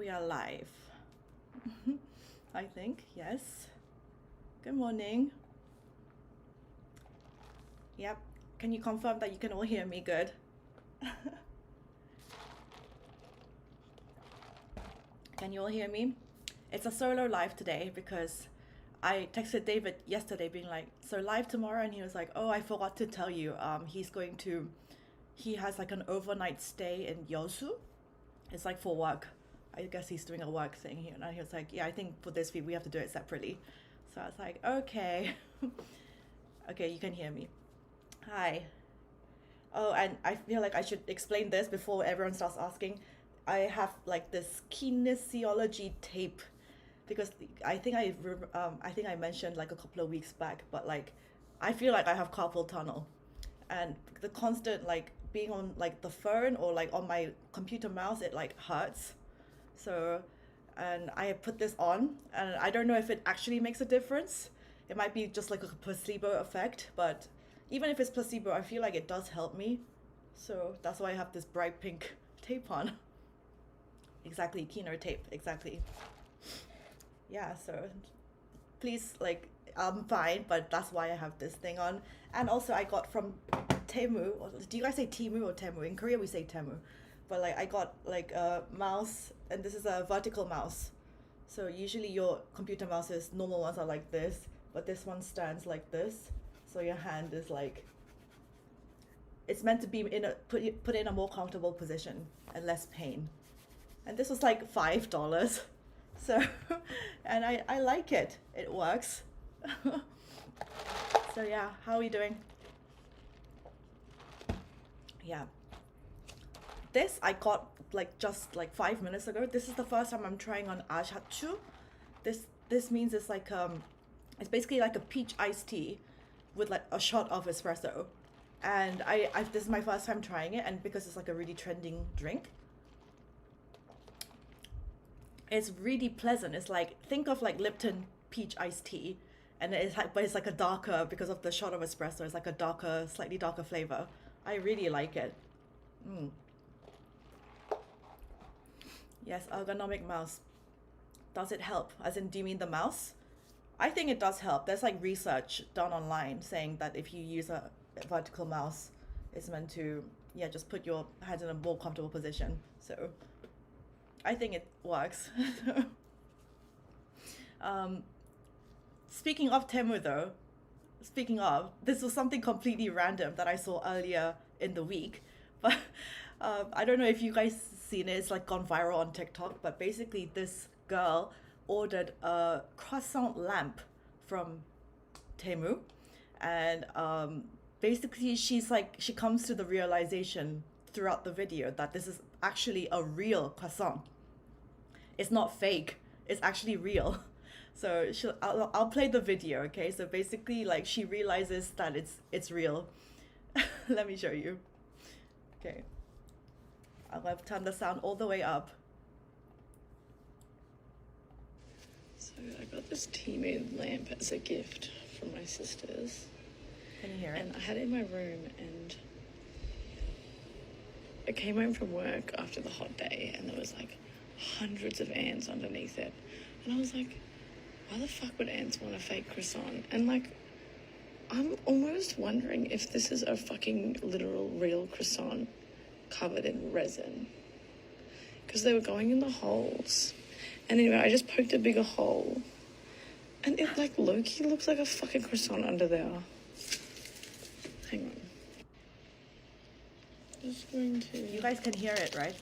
We are live. I think, yes. Good morning. Yep. Can you confirm that you can all hear me good? Can you all hear me? It's a solo live today because I texted David yesterday being like, so live tomorrow, and he was like, oh, I forgot to tell you, he has like an overnight stay in Yosu. It's like for work. I guess he's doing a work thing here. And he was like, yeah, I think for this week we have to do it separately. So I was like, okay. Okay, you can hear me. Hi. Oh, and I feel like I should explain this before everyone starts asking. I have like this kinesiology tape because I think I mentioned like a couple of weeks back, but like I feel like I have carpal tunnel, and the constant like being on like the phone or like on my computer mouse, it like hurts. So, and I put this on, and I don't know if it actually makes a difference. It might be just like a placebo effect, but even if it's placebo, I feel like it does help me. So that's why I have this bright pink tape on. Exactly, Kino tape, exactly. Yeah, so please, like, I'm fine, but that's why I have this thing on. And also I got from Temu, or do you guys say Temu or Temu? In Korea we say Temu. But like I got like a mouse, and this is a vertical mouse. So usually your computer mouses, normal ones are like this, but this one stands like this. So your hand is like, it's meant to be in a put in a more comfortable position and less pain. And this was like $5. So, and I like it. It works. So yeah, how are we doing? Yeah. This I got like just like 5 minutes ago. This is the first time I'm trying on ajatsu. This means it's like it's basically like a peach iced tea with like a shot of espresso. And I this is my first time trying it, and because it's like a really trending drink, it's really pleasant. It's like, think of like Lipton peach iced tea, and it's like, but it's like a darker, because of the shot of espresso, it's like a darker, slightly darker flavor. I really like it. Yes, ergonomic mouse. Does it help? As in, do you mean the mouse? I think it does help. There's like research done online saying that if you use a vertical mouse, it's meant to, yeah, just put your hands in a more comfortable position. So I think it works. Speaking of Temu though, this was something completely random that I saw earlier in the week, but I don't know if you guys seen it. It's like gone viral on TikTok, but basically this girl ordered a croissant lamp from Temu, and basically she comes to the realization throughout the video that this is actually a real croissant. It's not fake, it's actually real. So I'll play the video, okay? So basically like she realizes that it's real. Let me show you. Okay, I'm gonna turn the sound all the way up. So I got this Temu lamp as a gift from my sisters. Can you hear it? And I had it in my room, and I came home from work after the hot day, and there was like hundreds of ants underneath it. And I was like, why the fuck would ants want a fake croissant? And like, I'm almost wondering if this is a fucking literal real croissant covered in resin, because they were going in the holes. And anyway, I just poked a bigger hole, and it like low-key looks like a fucking croissant under there. Hang on. Just going to... You guys can hear it, right?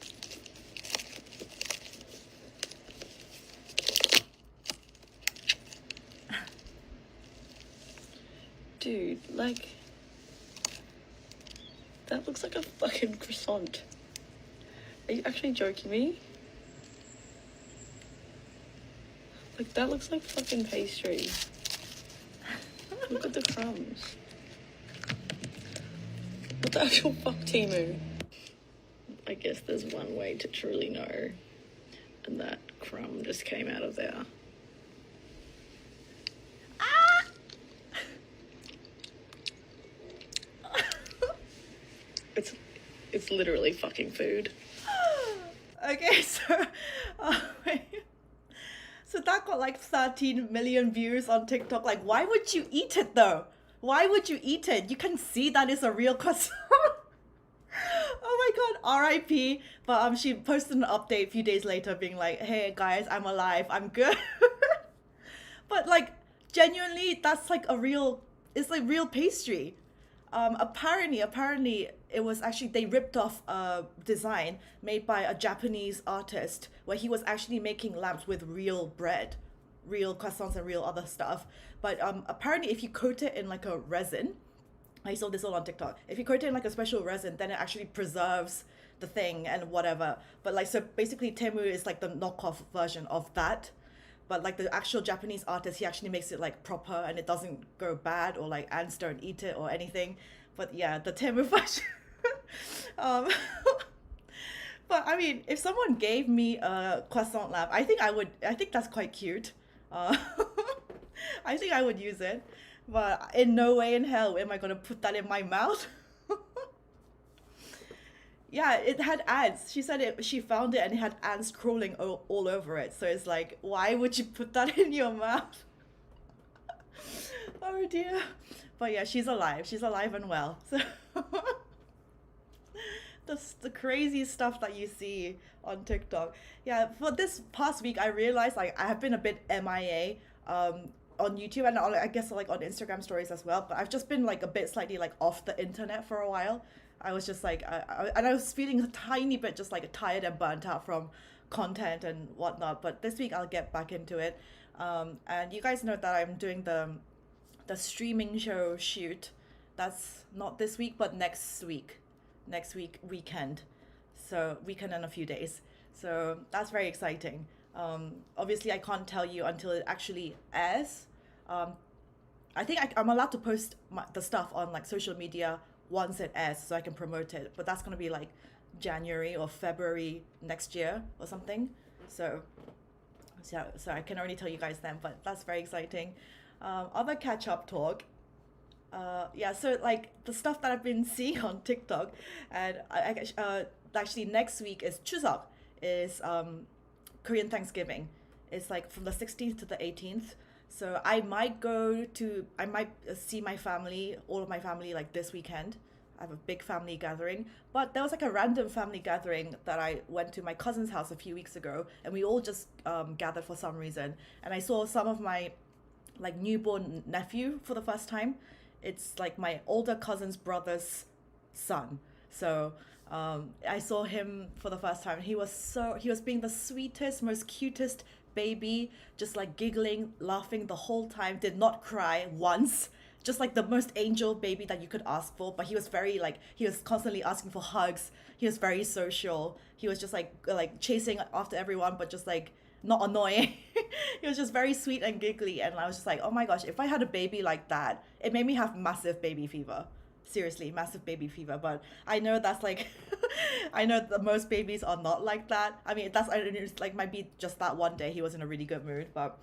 Dude, like, that looks like a fucking croissant. Are you actually joking me? Like, that looks like fucking pastry. Look at the crumbs. What the actual fuck, Temu? I guess there's one way to truly know, and that crumb just came out of there. It's literally fucking food. Okay, so uh, so that got like 13 million views on TikTok. Like, why would you eat it though? Why would you eat it? You can see that is a real croissant. Oh my god, R.I.P. But she posted an update a few days later, being like, "Hey guys, I'm alive. I'm good." But like, genuinely, that's like a real. It's like real pastry. Apparently, it was actually they ripped off a design made by a Japanese artist where he was actually making lamps with real bread, real croissants and real other stuff. But apparently, if you coat it in like a resin, I saw this all on TikTok. If you coat it in like a special resin, then it actually preserves the thing and whatever. But like, so basically, Temu is like the knockoff version of that. But like the actual Japanese artist, he actually makes it like proper and it doesn't go bad or like ants don't eat it or anything. But yeah, the Temu version. um, but I mean, if someone gave me a croissant lab, I think I would. I think that's quite cute. Uh, I think I would use it. But in no way in hell am I gonna put that in my mouth. Yeah, it had ants. She said it. She found it and it had ants crawling all over it. So it's like, why would you put that in your mouth? Oh dear. But yeah, she's alive. She's alive and well. So the crazy stuff that you see on TikTok. Yeah, for this past week, I realized like I have been a bit MIA on YouTube and I guess like on Instagram stories as well. But I've just been like a bit slightly like off the internet for a while. I was just like, and I was feeling a tiny bit just like tired and burnt out from content and whatnot. But this week I'll get back into it. And you guys know that I'm doing the streaming show shoot. That's not this week, but next week. Next week, weekend. So, weekend in a few days. So, that's very exciting. Obviously, I can't tell you until it actually airs. Um, I think I'm allowed to post the stuff on like social media once it airs so I can promote it. But that's going to be like January or February next year or something. So I can already tell you guys then, but that's very exciting. Other catch up talk. Yeah, so like the stuff that I've been seeing on TikTok, and actually next week is Chuseok, is Korean Thanksgiving. It's like from the 16th to the 18th. So I might see my family, all of my family, like this weekend. I have a big family gathering. But there was like a random family gathering that I went to my cousin's house a few weeks ago, and we all just gathered for some reason. And I saw some of my like newborn nephew for the first time. It's like my older cousin's brother's son. So I saw him for the first time. He was being the sweetest, most cutest baby, just like giggling, laughing the whole time, did not cry once. Just like the most angel baby that you could ask for, but he was very like he was constantly asking for hugs. He was very social. He was just like chasing after everyone, but just like not annoying. He was just very sweet and giggly, and I was just like, oh my gosh, if I had a baby like that, it made me have massive baby fever. Seriously, massive baby fever. But I know that's like, I know that most babies are not like that. I mean, that's it's like might be just that one day he was in a really good mood, but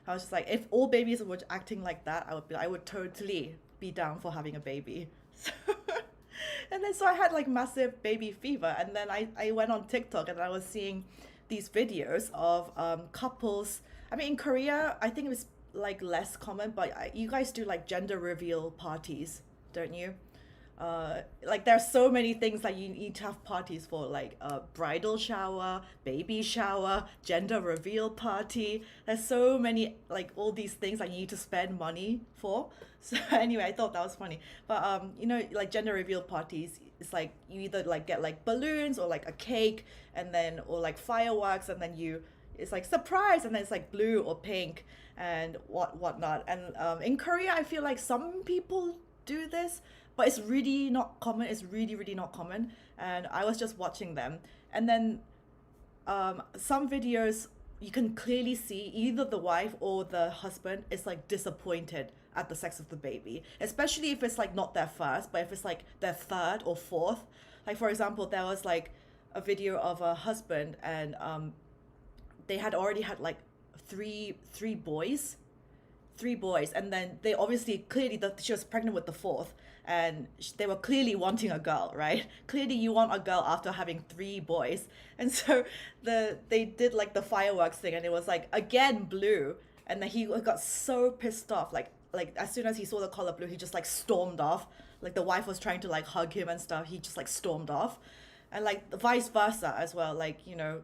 I was just like, if all babies were acting like that, I would totally be down for having a baby. And then so I had like massive baby fever, and then I went on TikTok and I was seeing these videos of couples. I mean, in Korea, I think it was like less common, but you guys do like gender reveal parties, don't you? Like there's so many things that you need to have parties for, like a bridal shower, baby shower, gender reveal party. There's so many like all these things that you need to spend money for. So anyway, I thought that was funny. But you know, like gender reveal parties, it's like you either like get like balloons or like a cake, and then or like fireworks, and then it's like surprise, and then it's like blue or pink and whatnot. And in Korea, I feel like some people do this, but it's really not common. It's really not common. And I was just watching them, and then some videos you can clearly see either the wife or the husband is like disappointed at the sex of the baby, especially if it's like not their first, but if it's like their third or fourth. Like for example, there was like a video of a husband, and they had already had like three boys, and then they obviously clearly she was pregnant with the fourth, and they were clearly wanting a girl, right? Clearly you want a girl after having three boys. And so they did like the fireworks thing, and it was like again blue, and then he got so pissed off, like as soon as he saw the color blue, he just like stormed off. Like the wife was trying to like hug him and stuff, he just like stormed off. And like vice versa as well, like, you know,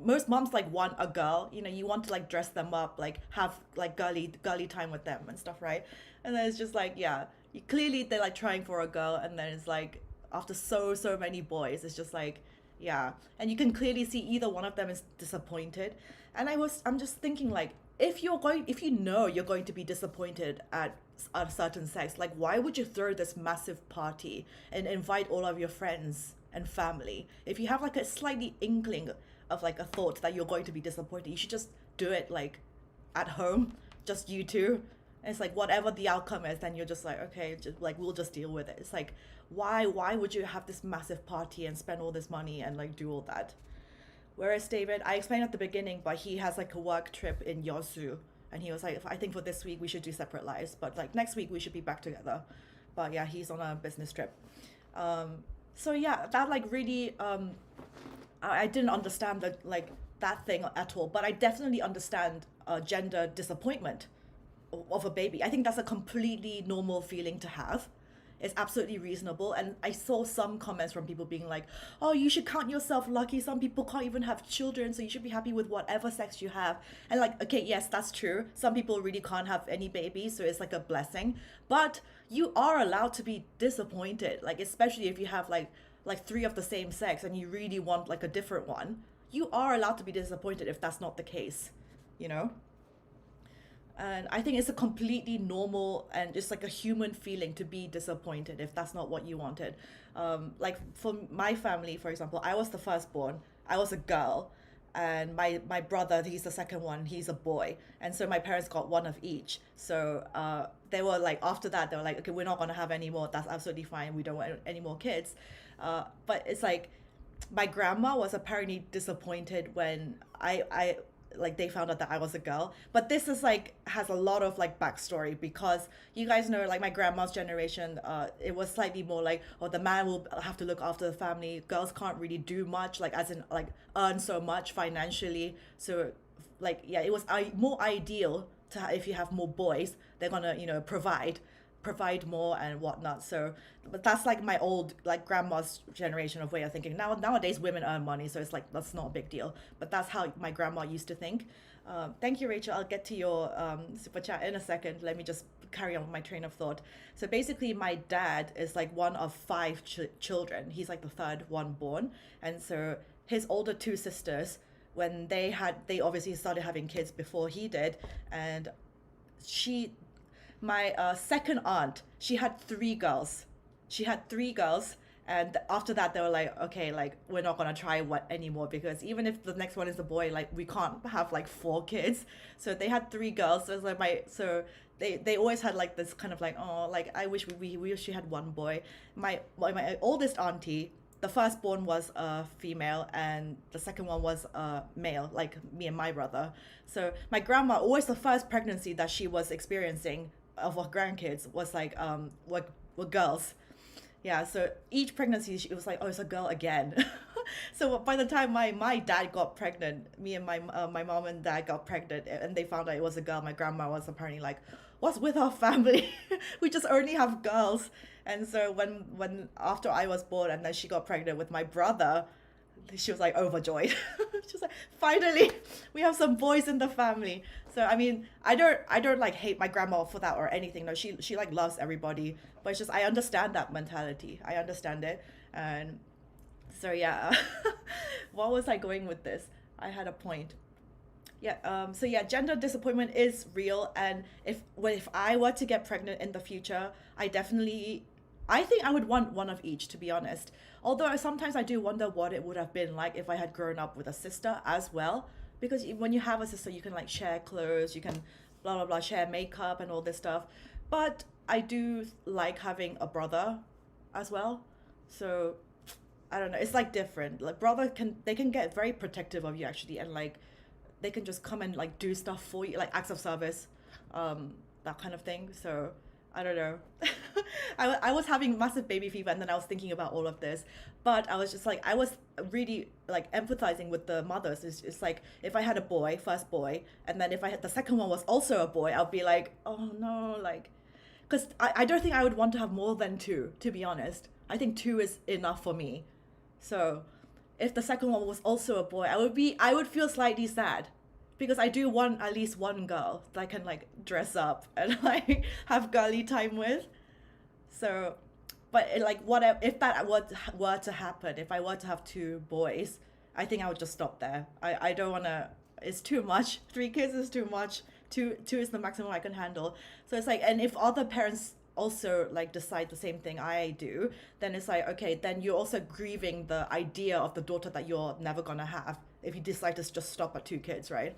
most moms like want a girl, you know, you want to like dress them up, like have like girly time with them and stuff, right? And then it's just like, yeah, clearly they're like trying for a girl, and then it's like after so many boys, it's just like, yeah. And you can clearly see either one of them is disappointed. And I'm just thinking, like, if you know you're going to be disappointed at a certain sex, like why would you throw this massive party and invite all of your friends and family? If you have like a slightly inkling of like a thought that you're going to be disappointed, you should just do it like at home, just you two. And it's like whatever the outcome is, then you're just like, okay, just like we'll just deal with it. It's like, why would you have this massive party and spend all this money and like do all that? Whereas David, I explained at the beginning, but he has like a work trip in Yosu, and he was like, I think for this week we should do separate lives, but like next week we should be back together. But yeah, he's on a business trip. So yeah, that like really I didn't understand that thing at all, but I definitely understand gender disappointment of a baby. I think that's a completely normal feeling to have. It's absolutely reasonable. And I saw some comments from people being like, oh, you should count yourself lucky. Some people can't even have children, so you should be happy with whatever sex you have. And like, okay, yes, that's true. Some people really can't have any babies, so it's like a blessing. But you are allowed to be disappointed, like especially if you have like three of the same sex and you really want like a different one. You are allowed to be disappointed if that's not the case, you know? And I think it's a completely normal and just like a human feeling to be disappointed if that's not what you wanted. Like for my family, for example, I was the firstborn. I was a girl, and my brother, he's the second one. He's a boy, and so my parents got one of each. So they were like, after that, they were like, okay, we're not gonna have any more. That's absolutely fine. We don't want any more kids. But it's like my grandma was apparently disappointed when I like they found out that I was a girl. But this is like has a lot of like backstory, because you guys know, like my grandma's generation, it was slightly more like, oh, the man will have to look after the family, girls can't really do much, like as in like earn so much financially. So like, yeah, it was more ideal to if you have more boys, they're gonna, you know, provide more and whatnot. So but that's like my old like grandma's generation of way of thinking. Nowadays women earn money, so it's like that's not a big deal, but that's how my grandma used to think. Thank you, Rachel. I'll get to your super chat in a second. Let me just carry on with my train of thought. So basically my dad is like one of five children. He's like the third one born, and so his older two sisters, when they obviously started having kids before he did. And my second aunt, she had three girls. And after that they were like, okay, like we're not gonna try what anymore, because even if the next one is a boy, like we can't have like four kids. So they had three girls. So it's like they always had like this kind of like, oh, like I wish we wish we had one boy. My oldest auntie, the firstborn was a female and the second one was a male, like me and my brother. So my grandma, always the first pregnancy that she was experiencing of her grandkids was like were girls. Yeah, so each pregnancy it was like, oh, it's a girl again. So by the time my dad got pregnant, me and my mom and dad got pregnant, and they found out it was a girl, my grandma was apparently like, what's with our family? We just only have girls. And so when after I was born and then she got pregnant with my brother, she was like overjoyed. She was like, finally we have some boys in the family. So I mean, I don't like hate my grandma for that or anything. No, she like loves everybody, but it's just I understand that mentality. I understand it. And so yeah. What was I going with this? I had a point. Yeah, so yeah, gender disappointment is real, and if I were to get pregnant in the future, I think I would want one of each, to be honest. Although sometimes I do wonder what it would have been like if I had grown up with a sister as well. Because when you have a sister, you can like share clothes, you can blah, blah, blah, share makeup and all this stuff. But I do like having a brother as well. So I don't know, it's like different. Like they can get very protective of you actually, and like they can just come and like do stuff for you, like acts of service, that kind of thing. So I don't know. I was having massive baby fever, and then I was thinking about all of this. But I was just like, I was really like empathizing with the mothers. It's like, if I had a boy, first boy, and then if I had the second one was also a boy, I'll be like, oh no, like, because I don't think I would want to have more than two, to be honest. I think two is enough for me. So if the second one was also a boy, I would feel slightly sad, because I do want at least one girl that I can like dress up and like have girly time with. So, but like what if that were to happen, if I were to have two boys, I think I would just stop there. I don't want to. It's too much. Three kids is too much. Two is the maximum I can handle. So it's like, and if other parents also like decide the same thing I do, then it's like, okay, then you're also grieving the idea of the daughter that you're never gonna have if you decide to just stop at two kids, right?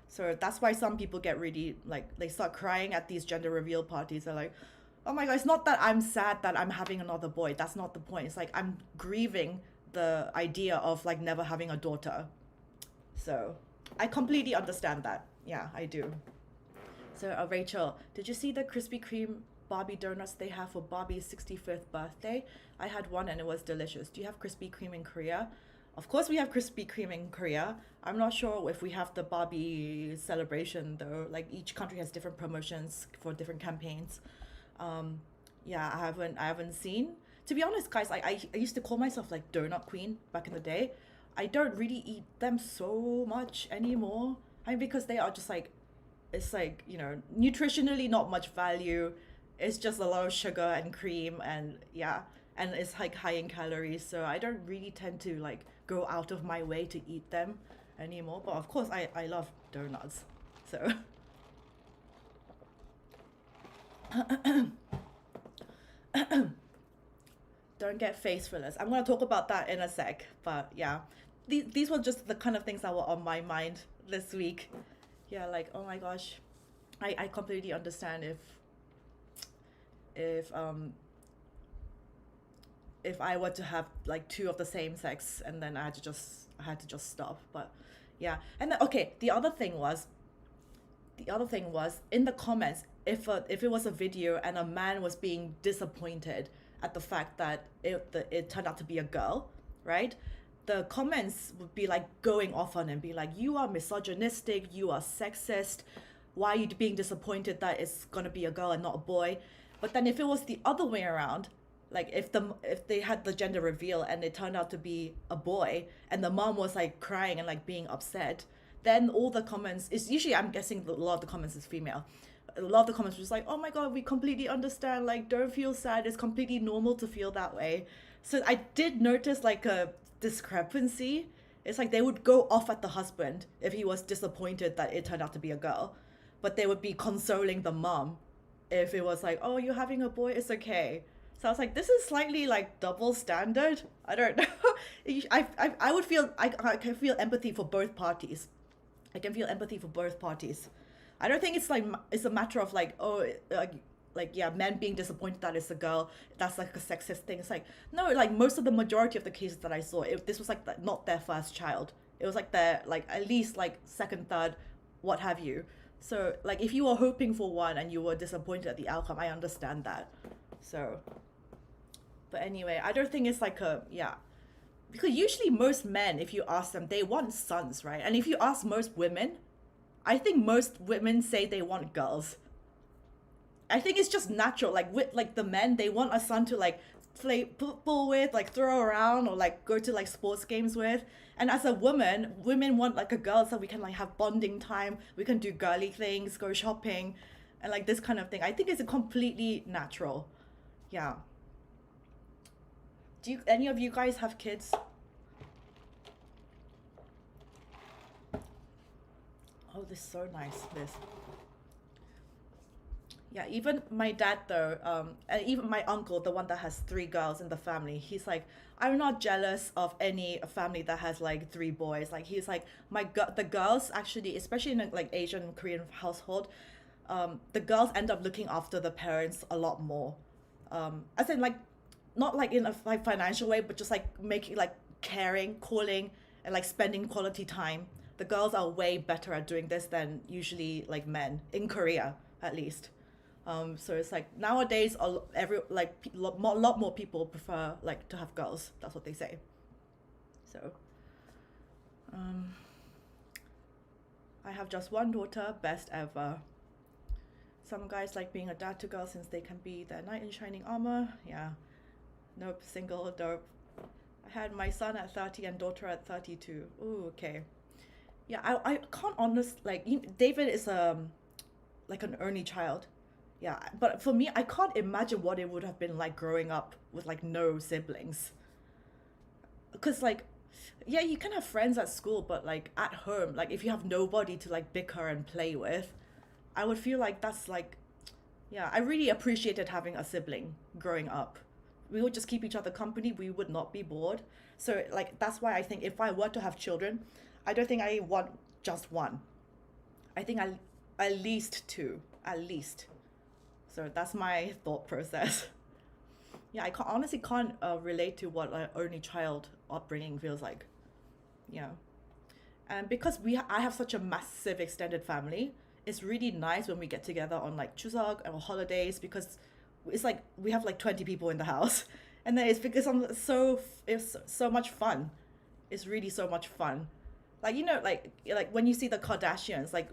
So that's why some people get really like, they start crying at these gender reveal parties. They're like, oh my god, it's not that I'm sad that I'm having another boy. That's not the point. It's like I'm grieving the idea of like never having a daughter. So I completely understand that. Yeah, I do. So Rachel, did you see the Krispy Kreme Barbie donuts they have for Barbie's 65th birthday? I had one and it was delicious. Do you have Krispy Kreme in Korea? Of course we have Krispy Kreme in Korea. I'm not sure if we have the Barbie celebration though. Like each country has different promotions for different campaigns. Um, yeah, I haven't seen. To be honest, guys, I used to call myself like donut queen back in the day. I don't really eat them so much anymore. I mean, because they are just like, it's like, nutritionally not much value. It's just a lot of sugar and cream, and yeah, and it's like high in calories. So I don't really tend to like go out of my way to eat them anymore. But of course, I love donuts. So don't get face fillers. I'm gonna talk about that in a sec. But yeah, these were just the kind of things that were on my mind this week. Yeah, like, oh my gosh, I completely understand if um if I were to have like two of the same sex, and then I had to just stop. But yeah, and then, okay, the other thing was in the comments, if it was a video and a man was being disappointed at the fact that it turned out to be a girl, right? The comments would be like going off on him, be like, you are misogynistic, you are sexist, why are you being disappointed that it's gonna be a girl and not a boy? But then if it was the other way around, like if they had the gender reveal and it turned out to be a boy, and the mom was like crying and like being upset, then all the comments is usually, I'm guessing a lot of the comments is female. A lot of the comments were just like, oh my god, we completely understand, like, don't feel sad, it's completely normal to feel that way. So I did notice like a discrepancy. It's like they would go off at the husband if he was disappointed that it turned out to be a girl, but they would be consoling the mom if it was like, oh, you're having a boy, it's okay. So I was like, this is slightly like double standard. I don't know. I would feel, I can feel empathy for both parties. I can feel empathy for both parties. I don't think it's like, it's a matter of like, oh, like yeah, men being disappointed that it's a girl, that's like a sexist thing. It's like, no, like most of the majority of the cases that I saw, this was like not their first child. It was like their, like at least like second, third, what have you. So like if you were hoping for one and you were disappointed at the outcome, I understand that. So, but anyway, I don't think it's like a, yeah. Because usually most men, if you ask them, they want sons, right? And if you ask most women, I think most women say they want girls. I think it's just natural. Like with like the men, they want a son to like play football with, like throw around, or like go to like sports games with. And as a woman, women want like a girl so we can like have bonding time. We can do girly things, go shopping, and like this kind of thing. I think it's a completely natural. Yeah. Do you, any of you guys have kids? Oh, this is so nice. This. Yeah, even my dad though, and even my uncle, the one that has three girls in the family, he's like, I'm not jealous of any family that has like three boys. Like he's like, the girls actually, especially in a, like Asian Korean household, the girls end up looking after the parents a lot more. As in like, not like in a like financial way, but just like making like caring, calling, and like spending quality time. The girls are way better at doing this than usually like men in Korea, at least. So it's like nowadays, lot more people prefer like to have girls. That's what they say. So, I have just one daughter, best ever. Some guys like being a dad to girls since they can be their knight in shining armor. Yeah. Nope, single, dope. I had my son at 30 and daughter at 32. Ooh, okay. Yeah, I can't David is like an only child. Yeah, but for me, I can't imagine what it would have been like growing up with like no siblings. Because like, yeah, you can have friends at school, but like at home, like if you have nobody to like bicker and play with, I would feel like that's like, yeah, I really appreciated having a sibling growing up. We would just keep each other company. We would not be bored. So like, that's why I think if I were to have children, I don't think I want just one. I think at least two, at least. So that's my thought process. Yeah, I honestly can't relate to what an only child upbringing feels like. Yeah. And because I have such a massive extended family, it's really nice when we get together on like Chuseok or holidays, because it's like we have like 20 people in the house, and then it's because it's so much fun. It's really so much fun. Like, you know, like when you see the Kardashians, like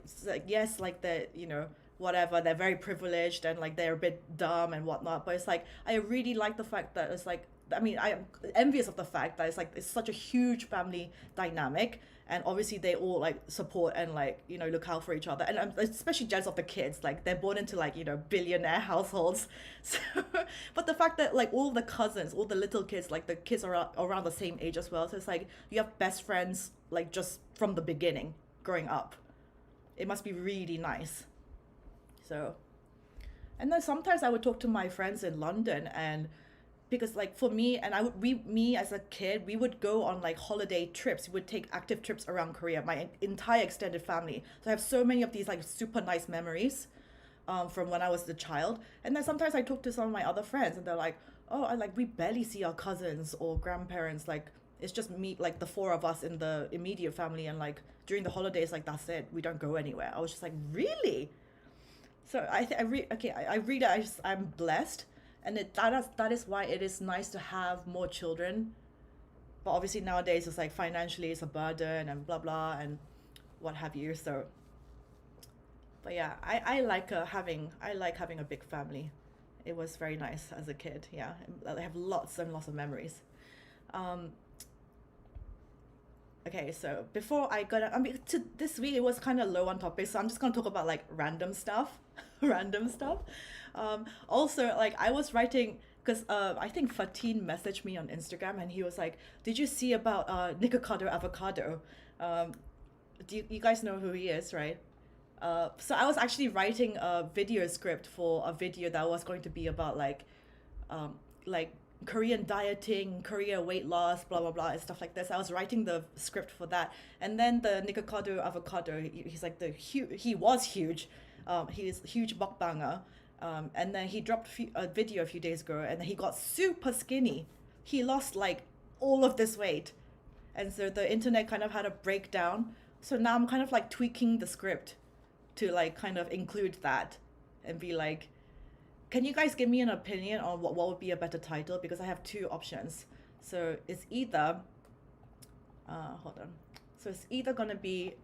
yes, like they're, you know, whatever, they're very privileged and like they're a bit dumb and whatnot, but it's like I really like the fact that it's like, I mean, I am envious of the fact that it's such a huge family dynamic, and obviously they all like support and like, you know, look out for each other, and I'm especially jealous of the kids. Like they're born into like, you know, billionaire households. So, but the fact that like all the cousins, all the little kids, like the kids are around the same age as well, so it's like you have best friends like just from the beginning growing up. It must be really nice. So, and then sometimes I would talk to my friends in London, and because like for me, and me as a kid, we would go on like holiday trips. We would take active trips around Korea, my entire extended family. So I have so many of these like super nice memories from when I was a child. And then sometimes I talk to some of my other friends, and they're like, oh, we barely see our cousins or grandparents. Like it's just me, like the four of us in the immediate family, and like during the holidays, like that's it. We don't go anywhere. I was just like, really? So I'm blessed, and that is why it is nice to have more children. But obviously nowadays it's like financially it's a burden and blah blah and what have you. So, but yeah, I like having a big family. It was very nice as a kid. Yeah, I have lots and lots of memories. Okay, so before this week it was kind of low on topics, so I'm just gonna talk about like random stuff, random stuff. Also, like I was writing because I think Fatin messaged me on Instagram, and he was like, "Did you see about Nikocado Avocado?" Do you guys know who he is, right? So I was actually writing a video script for a video that was going to be about like Korean dieting, Korea weight loss, blah blah blah, and stuff like this. I was writing the script for that, and then the Nikocado Avocado, he's like he was huge, he's a huge mukbanger, and then he dropped a video a few days ago, and he got super skinny. He lost like all of this weight, and so the internet kind of had a breakdown. So now I'm kind of like tweaking the script to like kind of include that, and be like, can you guys give me an opinion on what would be a better title? Because I have two options. So it's either, hold on. So it's either gonna be,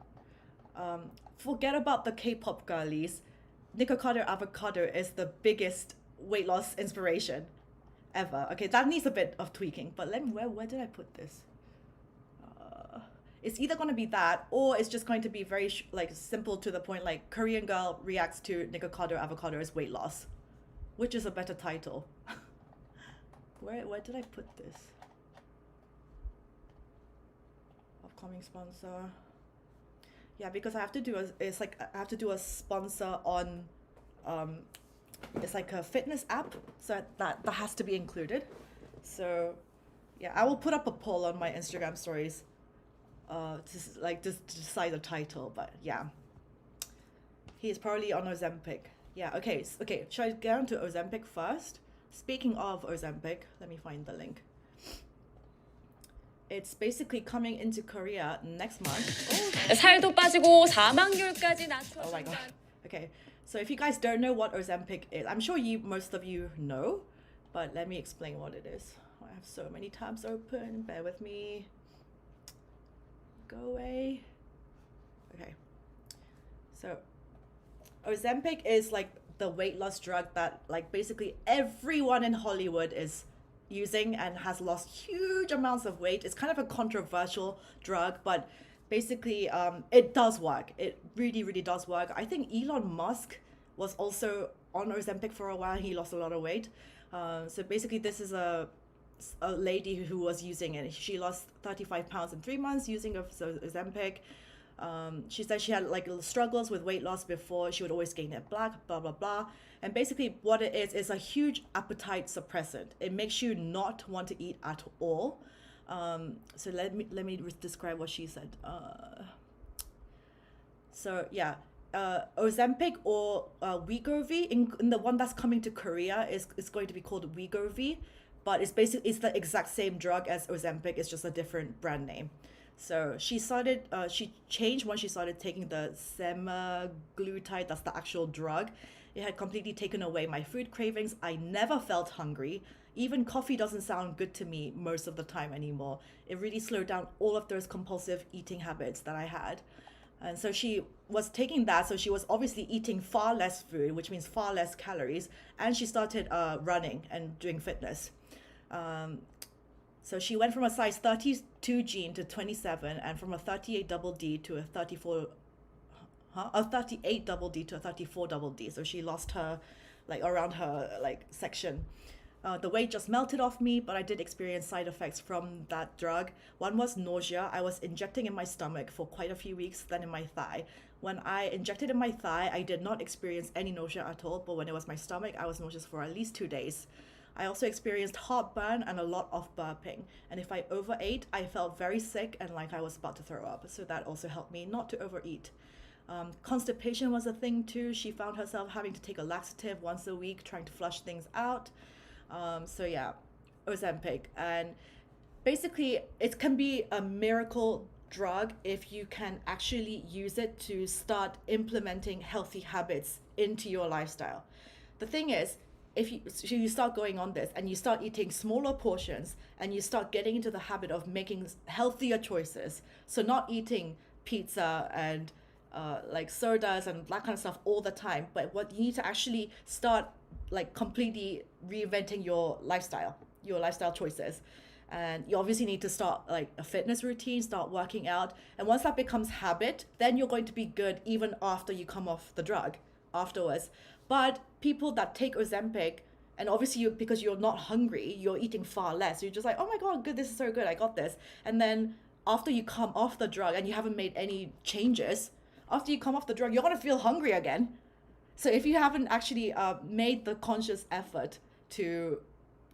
forget about the K-pop girlies. Nikocado Avocado is the biggest weight loss inspiration ever. Okay, that needs a bit of tweaking, but where did I put this? It's either gonna be that, or it's just going to be very like simple to the point, like Korean girl reacts to Nikocado Avocado's weight loss. Which is a better title? Where did I put this? Upcoming sponsor. Yeah, because I have to do a sponsor on it's like a fitness app, so that has to be included. So yeah, I will put up a poll on my Instagram stories to decide the title, but yeah. He is probably on Ozempic. Yeah, okay, should I get on to Ozempic first? Speaking of Ozempic, let me find the link. It's basically coming into Korea next month. 살도 빠지고 사망률까지 Oh my god. 낮춰준다. Okay, So if you guys don't know what Ozempic is, I'm sure most of you know, but let me explain what it is. I have so many tabs open, bear with me. Go away. Okay. So Ozempic is like the weight loss drug that like basically everyone in Hollywood is using and has lost huge amounts of weight. It's kind of a controversial drug, but basically it does work. It really, really does work. I think Elon Musk was also on Ozempic for a while. He lost a lot of weight. So basically this is a lady who was using it. She lost 35 pounds in 3 months using Ozempic. She said she had like little struggles with weight loss before. She would always gain it back, blah, blah, blah. And basically what it is a huge appetite suppressant. It makes you not want to eat at all. So let me describe what she said. So yeah, Ozempic or Wegovy, in the one that's coming to Korea is going to be called Wegovy, but it's the exact same drug as Ozempic. It's just a different brand name. So she changed when she started taking the semaglutide, that's the actual drug. It had completely taken away my food cravings. I never felt hungry. Even coffee doesn't sound good to me most of the time anymore. It really slowed down all of those compulsive eating habits that I had. And so she was taking that, so she was obviously eating far less food, which means far less calories, and she started running and doing fitness. So she went from a size 32 jean to 27, and from a 38 double D to a 38 double D to a 34 double D. So she lost her, like around her like section. The weight just melted off me, but I did experience side effects from that drug. One was nausea. I was injecting in my stomach for quite a few weeks, then in my thigh. When I injected in my thigh, I did not experience any nausea at all, but when it was my stomach, I was nauseous for at least 2 days. I also experienced heartburn and a lot of burping. And if I overate, I felt very sick and like I was about to throw up. So that also helped me not to overeat. Constipation was a thing too. She found herself having to take a laxative once a week, trying to flush things out. So yeah, Ozempic. And basically it can be a miracle drug if you can actually use it to start implementing healthy habits into your lifestyle. The thing is, if you start going on this and you start eating smaller portions and you start getting into the habit of making healthier choices, so not eating pizza and like sodas and that kind of stuff all the time, but what you need to actually start like completely reinventing your lifestyle choices. And you obviously need to start like a fitness routine, start working out. And once that becomes habit, then you're going to be good even after you come off the drug afterwards. But people that take Ozempic, and obviously because you're not hungry, you're eating far less. You're just like, oh my God, good, this is so good, I got this. And then after you come off the drug and you haven't made any changes, after you come off the drug, you're gonna feel hungry again. So if you haven't actually made the conscious effort to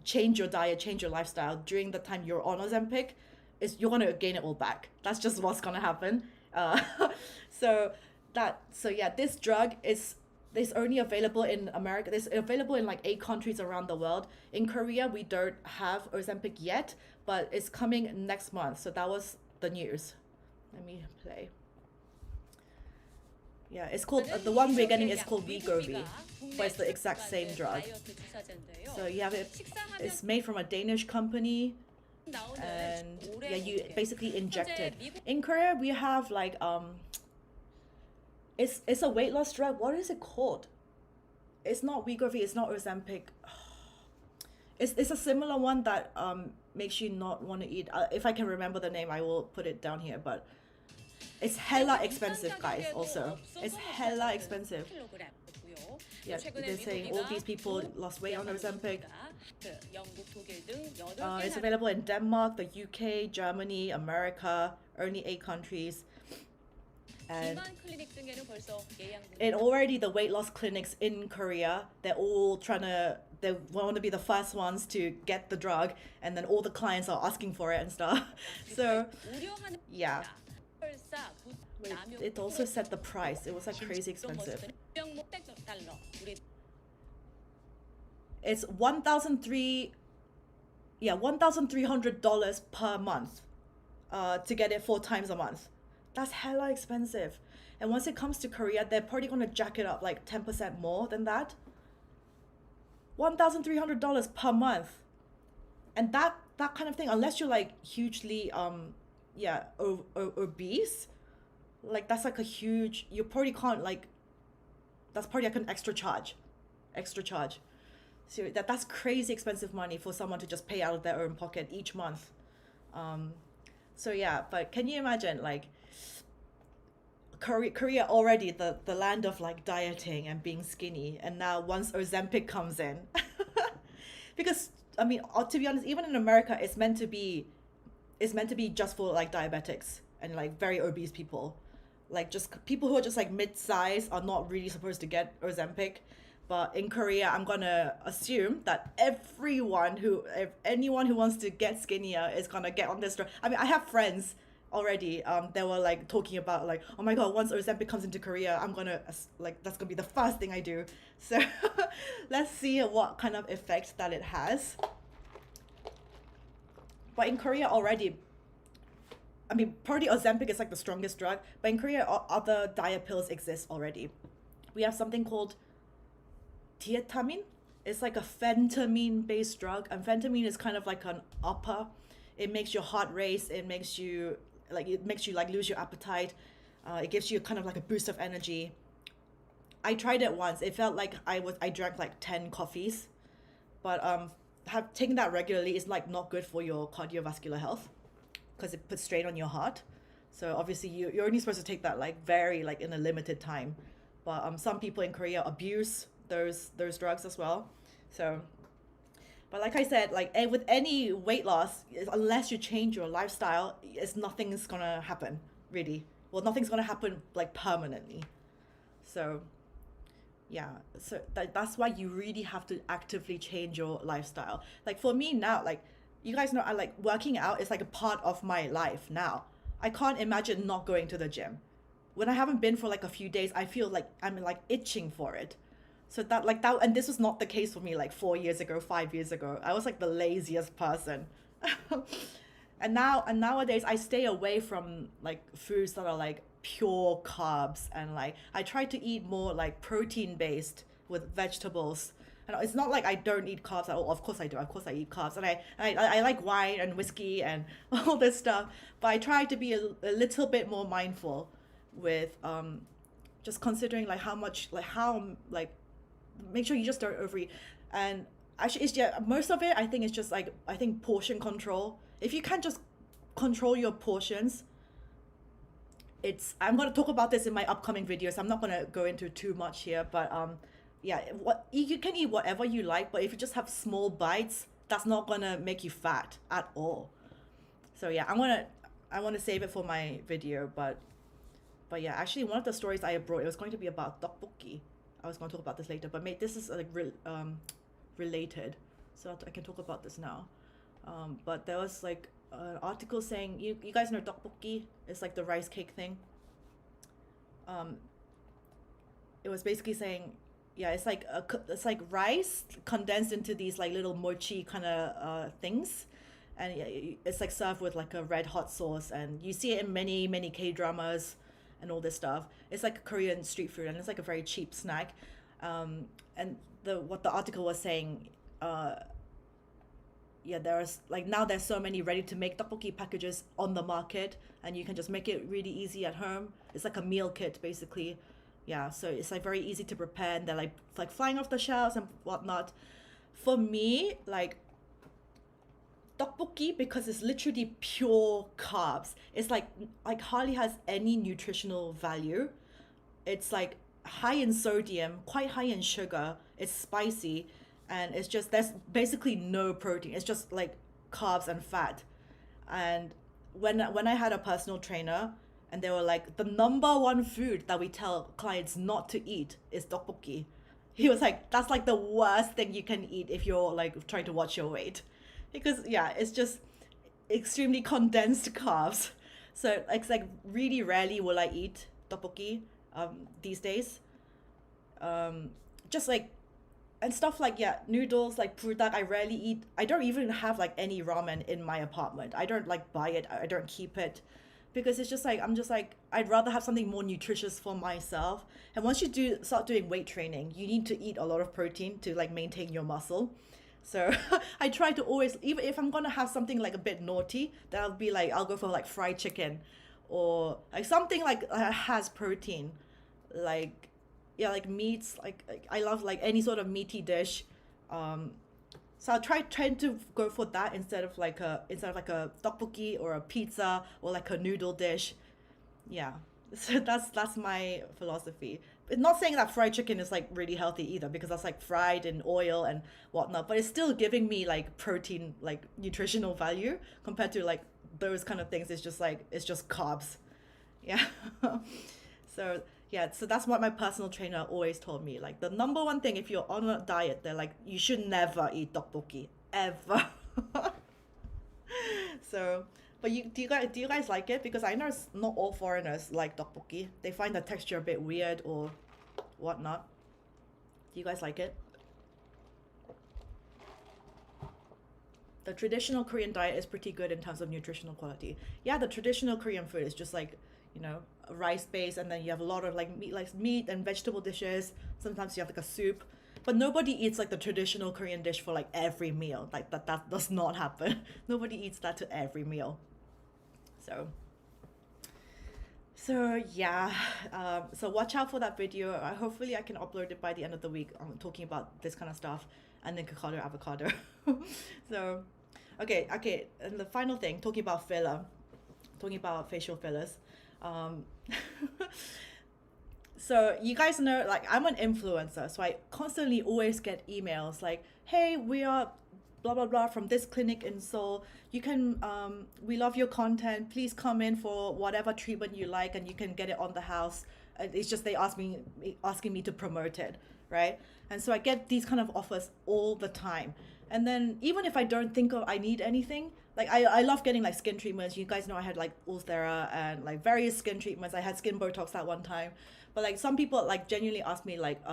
change your diet, change your lifestyle during the time you're on Ozempic, you're gonna gain it all back. That's just what's gonna happen. So yeah, this drug is only available in America. It's available in like 8 countries around the world. In Korea, we don't have Ozempic yet, but it's coming next month. So that was the news. Let me play. Yeah, it's called, the one we're getting is called Wegovy, but it's the exact same drug. So you have it's made from a Danish company, and yeah, you basically inject it. In Korea, we have like, it's a weight loss drug. What is it called? It's not Wegovy, it's not Ozempic. It's a similar one that makes you not want to eat. If I can remember the name, I will put it down here, but it's hella expensive, guys, also. It's hella expensive. Yeah, they're saying all these people lost weight on Ozempic. It's available in Denmark, the UK, Germany, America, only 8 countries. And already the weight loss clinics in Korea, they want to be the first ones to get the drug, and then all the clients are asking for it and stuff. So yeah. Wait, it also said the price. It was like crazy expensive. It's $1,300 per month to get it 4 times a month. That's hella expensive. And once it comes to Korea, they're probably gonna jack it up like 10% more than that. $1,300 per month. And that kind of thing, unless you're like hugely yeah, obese, like that's like a huge, you probably can't like, that's probably like an extra charge. Extra charge. So that's crazy expensive money for someone to just pay out of their own pocket each month. Um, so yeah, but can you imagine like Korea already the land of like dieting and being skinny, and now once Ozempic comes in, because I mean, to be honest, even in America, it's meant to be just for like diabetics and like very obese people, like just people who are just like mid-size are not really supposed to get Ozempic. But in Korea, I'm gonna assume that if anyone who wants to get skinnier is gonna get on this drug. I mean, I have friends already. They were like talking about like, oh my god, once Ozempic comes into Korea, I'm gonna like that's gonna be the first thing I do. So let's see what kind of effect that it has. But in Korea already, I mean, probably Ozempic is like the strongest drug. But in Korea, other diet pills exist already. We have something called tietamin. It's like a phentermine based drug, and phentermine is kind of like an upper. It makes your heart race. It makes you like lose your appetite. It gives you kind of like a boost of energy. I tried it once. It felt like I drank like 10 coffees, but have taking that regularly is like not good for your cardiovascular health because it puts strain on your heart. So obviously you're only supposed to take that like very like in a limited time. But some people in Korea abuse those drugs as well. So, but like I said, like with any weight loss, unless you change your lifestyle, nothing's gonna happen really. Well, nothing's gonna happen like permanently. So, yeah. So that's why you really have to actively change your lifestyle. Like for me now, like you guys know, I like working out is like a part of my life now. I can't imagine not going to the gym. When I haven't been for like a few days, I feel like I'm like itching for it. So that, and this was not the case for me like 4 years ago, 5 years ago. I was like the laziest person. And nowadays I stay away from like foods that are like pure carbs, and like I try to eat more like protein based with vegetables. And it's not like I don't eat carbs at all. Of course I do. Of course I eat carbs, and I like wine and whiskey and all this stuff. But I try to be a little bit more mindful with just considering like how much like make sure you just don't overeat. And actually it's, yeah, most of it I think is just like, I think portion control. If you can just control your portions, I'm going to talk about this in my upcoming videos. I'm not going to go into too much here, but yeah, what you can eat whatever you like, but if you just have small bites, that's not going to make you fat at all. So yeah, I want to save it for my video, but yeah, actually one of the stories I brought, it was going to be about tteokbokki. I was going to talk about this later, but this is like related, so I can talk about this now. But there was like an article saying, you guys know tteokbokki? It's like the rice cake thing. It was basically saying, yeah, it's like rice condensed into these like little mochi kind of things, and it's like served with like a red hot sauce, and you see it in many K-dramas and all this stuff. It's like a Korean street food, and it's like a very cheap snack. And what the article was saying, yeah, there's like now there's so many ready to make tteokbokki packages on the market, and you can just make it really easy at home. It's like a meal kit basically. Yeah, so it's like very easy to prepare, and they're like flying off the shelves and whatnot. For me, like tteokbokki, because it's literally pure carbs, it's like hardly has any nutritional value. It's like high in sodium, quite high in sugar, it's spicy, and it's just, there's basically no protein. It's just like carbs and fat. And when I had a personal trainer, and they were like, the number one food that we tell clients not to eat is tteokbokki. He was like, that's like the worst thing you can eat if you're like trying to watch your weight, because yeah, it's just extremely condensed carbs. So it's like really rarely will I eat tteokbokki these days. Just like, and stuff like, yeah, noodles like prudak, I rarely eat. I don't even have like any ramen in my apartment. I don't like buy it, I don't keep it, because it's just like I'm just like I'd rather have something more nutritious for myself. And once you do start doing weight training, you need to eat a lot of protein to like maintain your muscle. So I try to always, even if I'm gonna have something like a bit naughty, then I'll be like I'll go for like fried chicken, or like something like has protein, like yeah, like meats. Like I love like any sort of meaty dish. Um, so I'll trying to go for that instead of like a tteokbokki or a pizza or like a noodle dish. Yeah. So that's my philosophy. But not saying that fried chicken is like really healthy either, because that's like fried in oil and whatnot, but it's still giving me like protein, like nutritional value, compared to like those kind of things. It's just like it's just carbs. Yeah. So yeah, so that's what my personal trainer always told me. Like the number one thing if you're on a diet, they're like you should never eat tteokbokki ever. So, but do you guys like it? Because I know it's not all foreigners like tteokbokki. They find the texture a bit weird or whatnot. Do you guys like it? The traditional Korean diet is pretty good in terms of nutritional quality. Yeah, the traditional Korean food is just like, you know, rice based, and then you have a lot of like meat and vegetable dishes. Sometimes you have like a soup. But nobody eats like the traditional Korean dish for like every meal. Like that does not happen. Nobody eats that to every meal. So yeah, so watch out for that video. Hopefully I can upload it by the end of the week. I'm talking about this kind of stuff, and then Nikocado Avocado. So, okay. And the final thing, talking about talking about facial fillers. Um, so you guys know, like I'm an influencer, so I constantly always get emails like, "Hey, we are blah blah blah from this clinic in Seoul. You can we love your content. Please come in for whatever treatment you like, and you can get it on the house." It's just they asking me to promote it, right? And so I get these kind of offers all the time. And then even if I don't think of I need anything, like I love getting like skin treatments. You guys know I had like Ulthera and like various skin treatments. I had skin Botox at one time. But like some people like genuinely ask me like,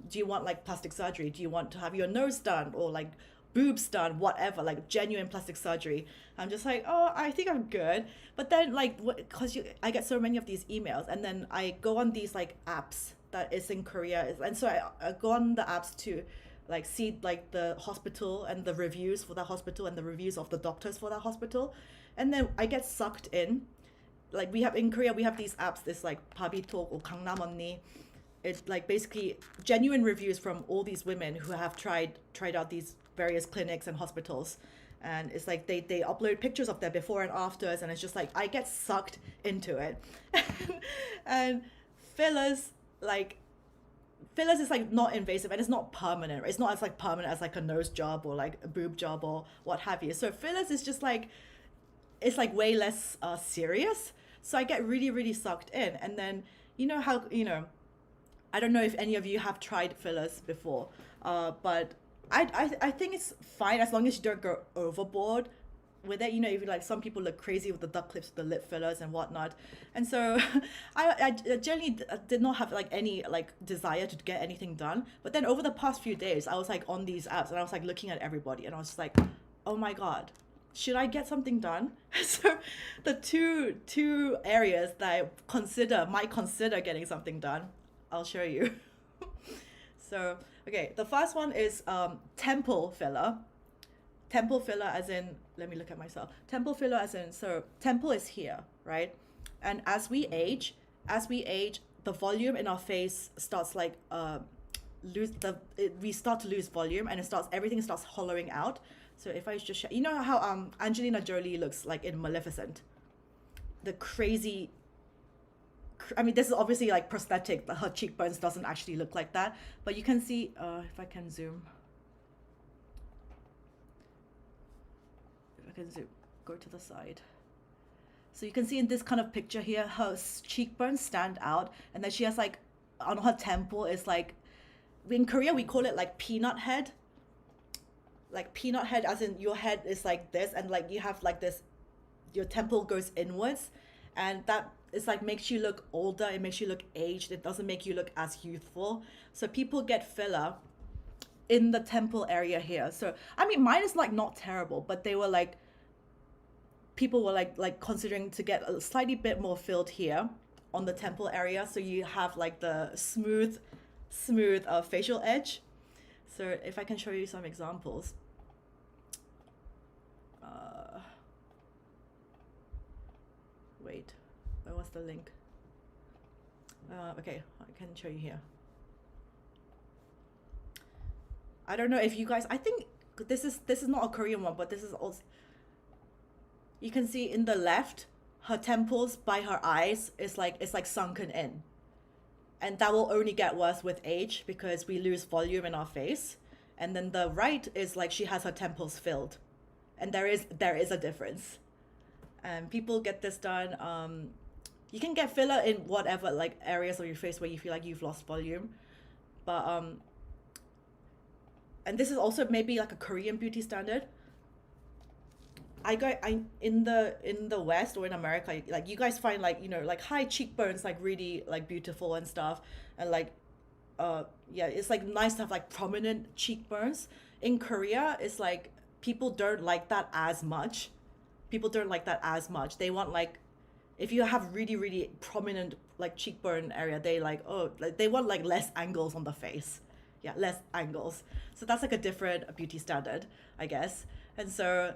do you want like plastic surgery? Do you want to have your nose done, or like boobs done, whatever, like genuine plastic surgery? I'm just like, oh, I think I'm good. But then like, because I get so many of these emails, and then I go on these like apps that is in Korea, and so I go on the apps to like see like the hospital and the reviews for that hospital and the reviews of the doctors for that hospital, and then I get sucked in. Like we have in Korea, we have these apps, this like Pabitok or Gangnam Onni. It's like basically genuine reviews from all these women who have tried out these various clinics and hospitals, and it's like they upload pictures of their before and afters, and it's just like I get sucked into it. And fillers is like not invasive, and it's not permanent. It's not as like permanent as like a nose job or like a boob job or what have you. So fillers is just like, it's like way less serious. So I get really, really sucked in. And then, you know how, I don't know if any of you have tried fillers before, but I think it's fine as long as you don't go overboard with it. Even like some people look crazy with the duck clips, the lip fillers and whatnot. And so I generally did not have like any like desire to get anything done. But then over the past few days, I was like on these apps, and I was like looking at everybody, and I was just like, oh my God, should I get something done? So the two areas that I might consider getting something done, I'll show you. So, okay, the first one is temple filler. Temple filler as in, let me look at myself. Temple filler as in, so temple is here, right? And as we age, the volume in our face starts like we start to lose volume, and everything starts hollowing out. So if I just you know how Angelina Jolie looks like in Maleficent, the crazy. I mean, this is obviously like prosthetic, but her cheekbones doesn't actually look like that. But you can see, if I can zoom. If I can zoom, go to the side. So you can see in this kind of picture here, her cheekbones stand out, and then she has like, on her temple is like, in Korea we call it like peanut head. Like peanut head, as in your head is like this, and like you have like this, your temple goes inwards, and that is like makes you look older. It makes you look aged. It doesn't make you look as youthful. So people get filler in the temple area here. So I mean, mine is like not terrible, but they were like, people were like considering to get a slightly bit more filled here on the temple area, so you have like the smooth facial edge. So if I can show you some examples. Wait, where was the link? Okay, I can show you here. I don't know if you guys, I think this is not a Korean one, but this is also, you can see in the left, her temples by her eyes is like, it's like sunken in. And that will only get worse with age because we lose volume in our face. And then the right is like she has her temples filled. And there is a difference. And people get this done. You can get filler in whatever like areas of your face where you feel like you've lost volume. But and this is also maybe like a Korean beauty standard. I in the West or in America, like you guys find like, you know, like high cheekbones like really like beautiful and stuff, and like yeah, it's like nice to have like prominent cheekbones. In Korea, it's like people don't like that as much. They want like, if you have really prominent like cheekbone area, they like, oh, like they want like less angles on the face. Yeah, less angles. So that's like a different beauty standard, I guess. And so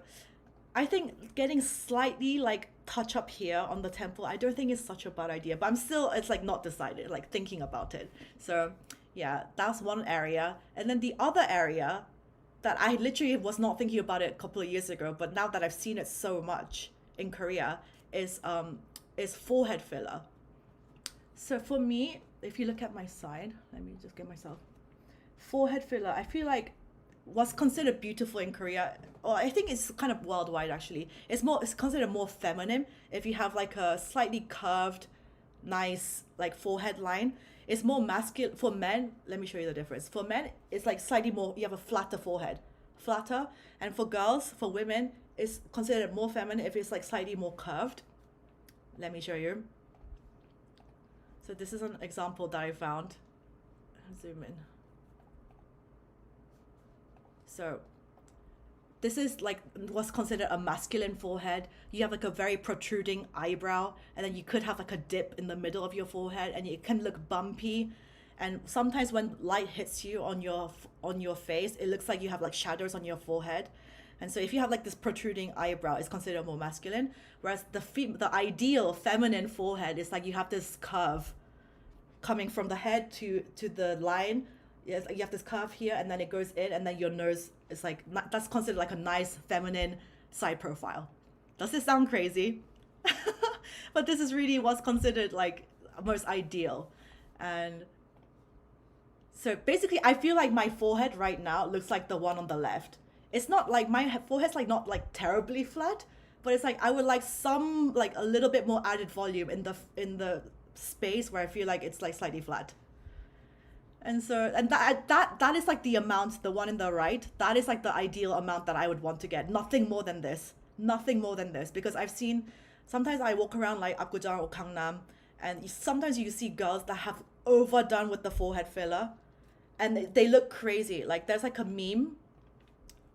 I think getting slightly like touch up here on the temple, I don't think it's such a bad idea, but I'm still, it's like not decided, like thinking about it. So yeah, that's one area. And then the other area that I literally was not thinking about it a couple of years ago, but now that I've seen it so much in Korea is forehead filler. So for me, if you look at my side, let me just get myself, forehead filler, I feel like was considered beautiful in Korea, or I think it's kind of worldwide actually. It's considered more feminine if you have like a slightly curved, nice like forehead line. It's more masculine for men. Let me show you the difference. For men, it's like slightly more, you have a flatter forehead, flatter, and for girls, for women, it's considered more feminine if it's like slightly more curved. Let me show you. So this is an example that I found. Zoom in. So this is like what's considered a masculine forehead. You have like a very protruding eyebrow, and then you could have like a dip in the middle of your forehead, and it can look bumpy. And sometimes when light hits you on your face, it looks like you have like shadows on your forehead. And so if you have like this protruding eyebrow, it's considered more masculine. Whereas the ideal feminine forehead is like you have this curve coming from the head to the line. Yes, you have this curve here, and then it goes in, and then your nose is like, that's considered like a nice feminine side profile. Does this sound crazy? But this is really what's considered like most ideal. And so basically I feel like my forehead right now looks like the one on the left. It's not like my forehead's like not like terribly flat, but it's like I would like some like a little bit more added volume in the space where I feel like it's like slightly flat. And so, and that is like the amount, the one in the right, that is like the ideal amount that I would want to get. Nothing more than this. Because I've seen, sometimes I walk around like Apgujeong or Gangnam, and sometimes you see girls that have overdone with the forehead filler, and they look crazy. Like there's like a meme,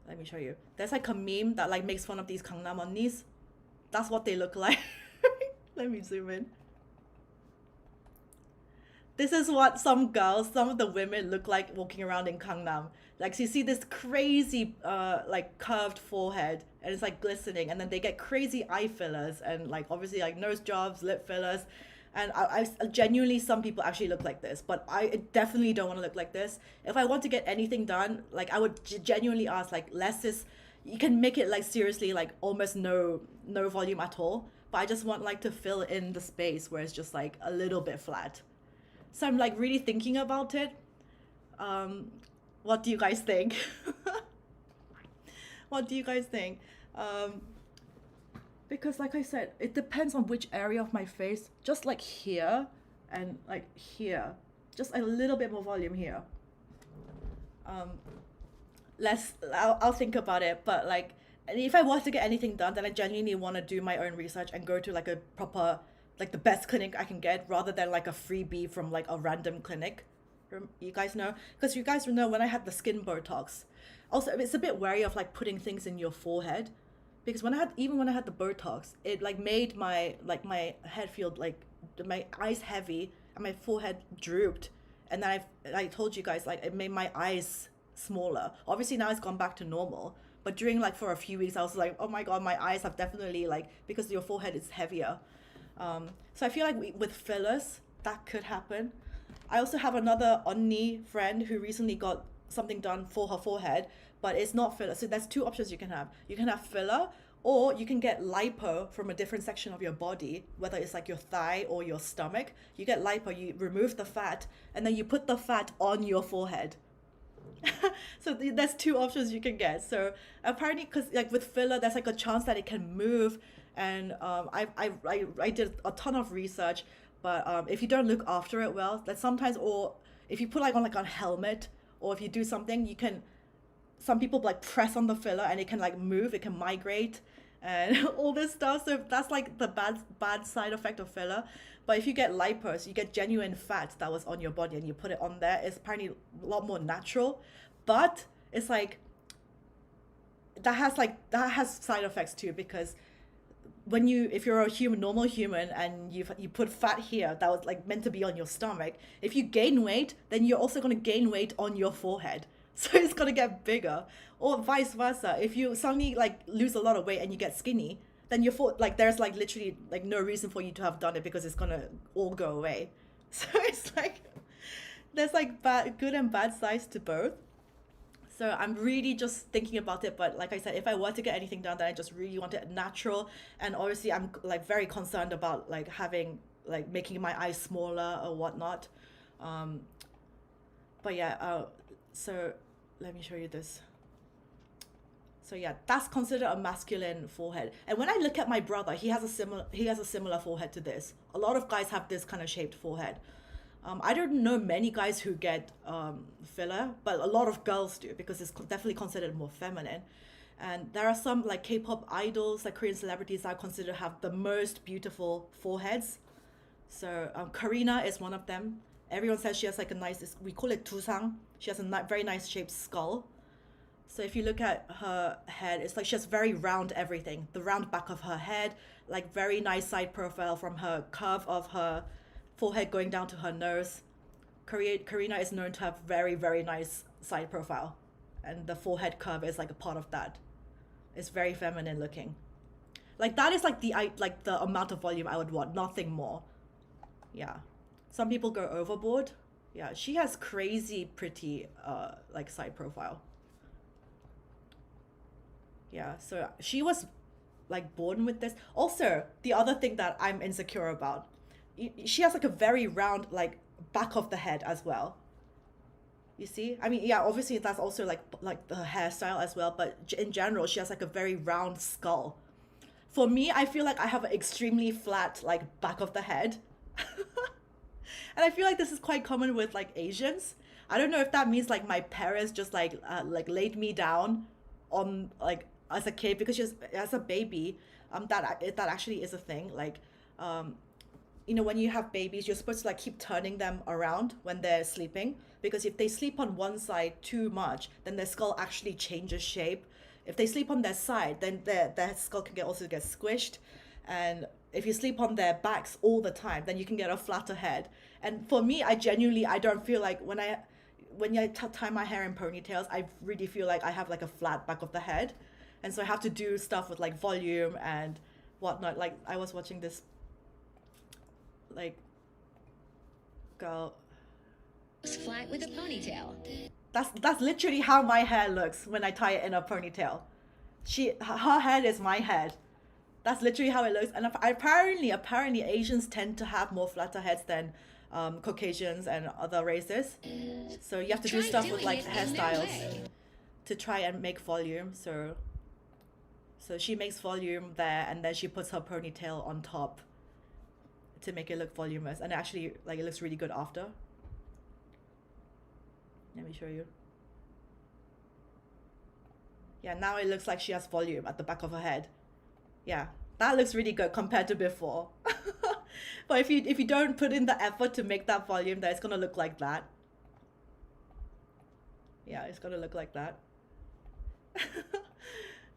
let me show you. There's like a meme that like makes fun of these Gangnam onnies. That's what they look like. Let me zoom in. This is what some of the women look like walking around in Gangnam. Like, so you see this crazy, like curved forehead, and it's like glistening, and then they get crazy eye fillers, and like obviously like nose jobs, lip fillers, and I genuinely, some people actually look like this, but I definitely don't want to look like this. If I want to get anything done, like I would genuinely ask like you can make it like seriously like almost no volume at all, but I just want like to fill in the space where it's just like a little bit flat. So I'm like really thinking about it. What do you guys think? What do you guys think? Because like I said, it depends on which area of my face. Just like here and like here. Just a little bit more volume here. I'll think about it. But like, if I want to get anything done, then I genuinely want to do my own research and go to like a proper, like the best clinic I can get, rather than like a freebie from like a random clinic. You guys know, because you guys know when I had the skin Botox. Also, it's a bit wary of like putting things in your forehead, because when I had the Botox, it like made my head feel like my eyes heavy and my forehead drooped, and then I told you guys like it made my eyes smaller. Obviously now it's gone back to normal, but during like for a few weeks I was like, oh my god, my eyes have definitely like, because your forehead is heavier. So I feel like with fillers that could happen. I also have another Onni friend who recently got something done for her forehead, but it's not filler. So there's two options you can have. You can have filler, or you can get lipo from a different section of your body, whether it's like your thigh or your stomach. You get lipo, you remove the fat, and then you put the fat on your forehead. So there's two options you can get. So apparently, because like with filler, there's like a chance that it can move, and I did a ton of research, but if you don't look after it well, that sometimes, or if you put like on a helmet, or if you do something, you can, some people like press on the filler and it can like move, it can migrate and all this stuff. So that's like the bad side effect of filler. But if you get lipos, you get genuine fat that was on your body and you put it on there, it's apparently a lot more natural. But it's like that has side effects too, because if you're a normal human, and you put fat here that was like meant to be on your stomach, if you gain weight, then you're also going to gain weight on your forehead. So it's going to get bigger, or vice versa. If you suddenly like lose a lot of weight and you get skinny, then there's like literally like no reason for you to have done it, because it's going to all go away. So it's like there's like good and bad sides to both. So I'm really just thinking about it. But like I said, if I were to get anything done, then I just really want it natural. And obviously I'm like very concerned about like making my eyes smaller or whatnot. But yeah, so let me show you this. So yeah, that's considered a masculine forehead. And when I look at my brother, he has a similar forehead to this. A lot of guys have this kind of shaped forehead. I don't know many guys who get filler, but a lot of girls do, because it's definitely considered more feminine. And there are some like K-pop idols, like Korean celebrities, that I consider have the most beautiful foreheads. So Karina is one of them. Everyone says she has like we call it tusang. She has a very nice shaped skull. So if you look at her head, it's like she has very round everything. The round back of her head, like very nice side profile from her curve of her forehead going down to her nose. Karina is known to have very, very nice side profile, and the forehead curve is like a part of that. It's very feminine looking. Like that is like the amount of volume I would want, nothing more. Yeah. Some people go overboard. Yeah, she has crazy pretty like side profile. Yeah, so she was like born with this. Also, the other thing that I'm insecure about, she has like a very round like back of the head as well. You see? I mean, yeah, obviously that's also like the hairstyle as well, but in general, she has like a very round skull. For me, I feel like I have an extremely flat like back of the head. And I feel like this is quite common with like Asians. I don't know if that means like my parents just like laid me down on like as a kid, because as a baby, that actually is a thing. Like, you know, when you have babies, you're supposed to like keep turning them around when they're sleeping, because if they sleep on one side too much, then their skull actually changes shape. If they sleep on their side, then their skull can also get squished. And if you sleep on their backs all the time, then you can get a flatter head. And for me, I don't feel like when I tie my hair in ponytails, I really feel like I have like a flat back of the head. And so I have to do stuff with like volume and whatnot. Like I was watching this like girl. Flat with a ponytail. That's literally how my hair looks when I tie it in a ponytail. Her head is my head. That's literally how it looks. And apparently Asians tend to have more flatter heads than Caucasians and other races. So you have to do stuff with like hairstyles to try and make volume. So she makes volume there, and then she puts her ponytail on top to make it look voluminous. And actually, like, it looks really good after. Let me show you. Yeah, now it looks like she has volume at the back of her head. Yeah, that looks really good compared to before. But if you don't put in the effort to make that volume, then it's gonna look like that. Yeah, it's gonna look like that.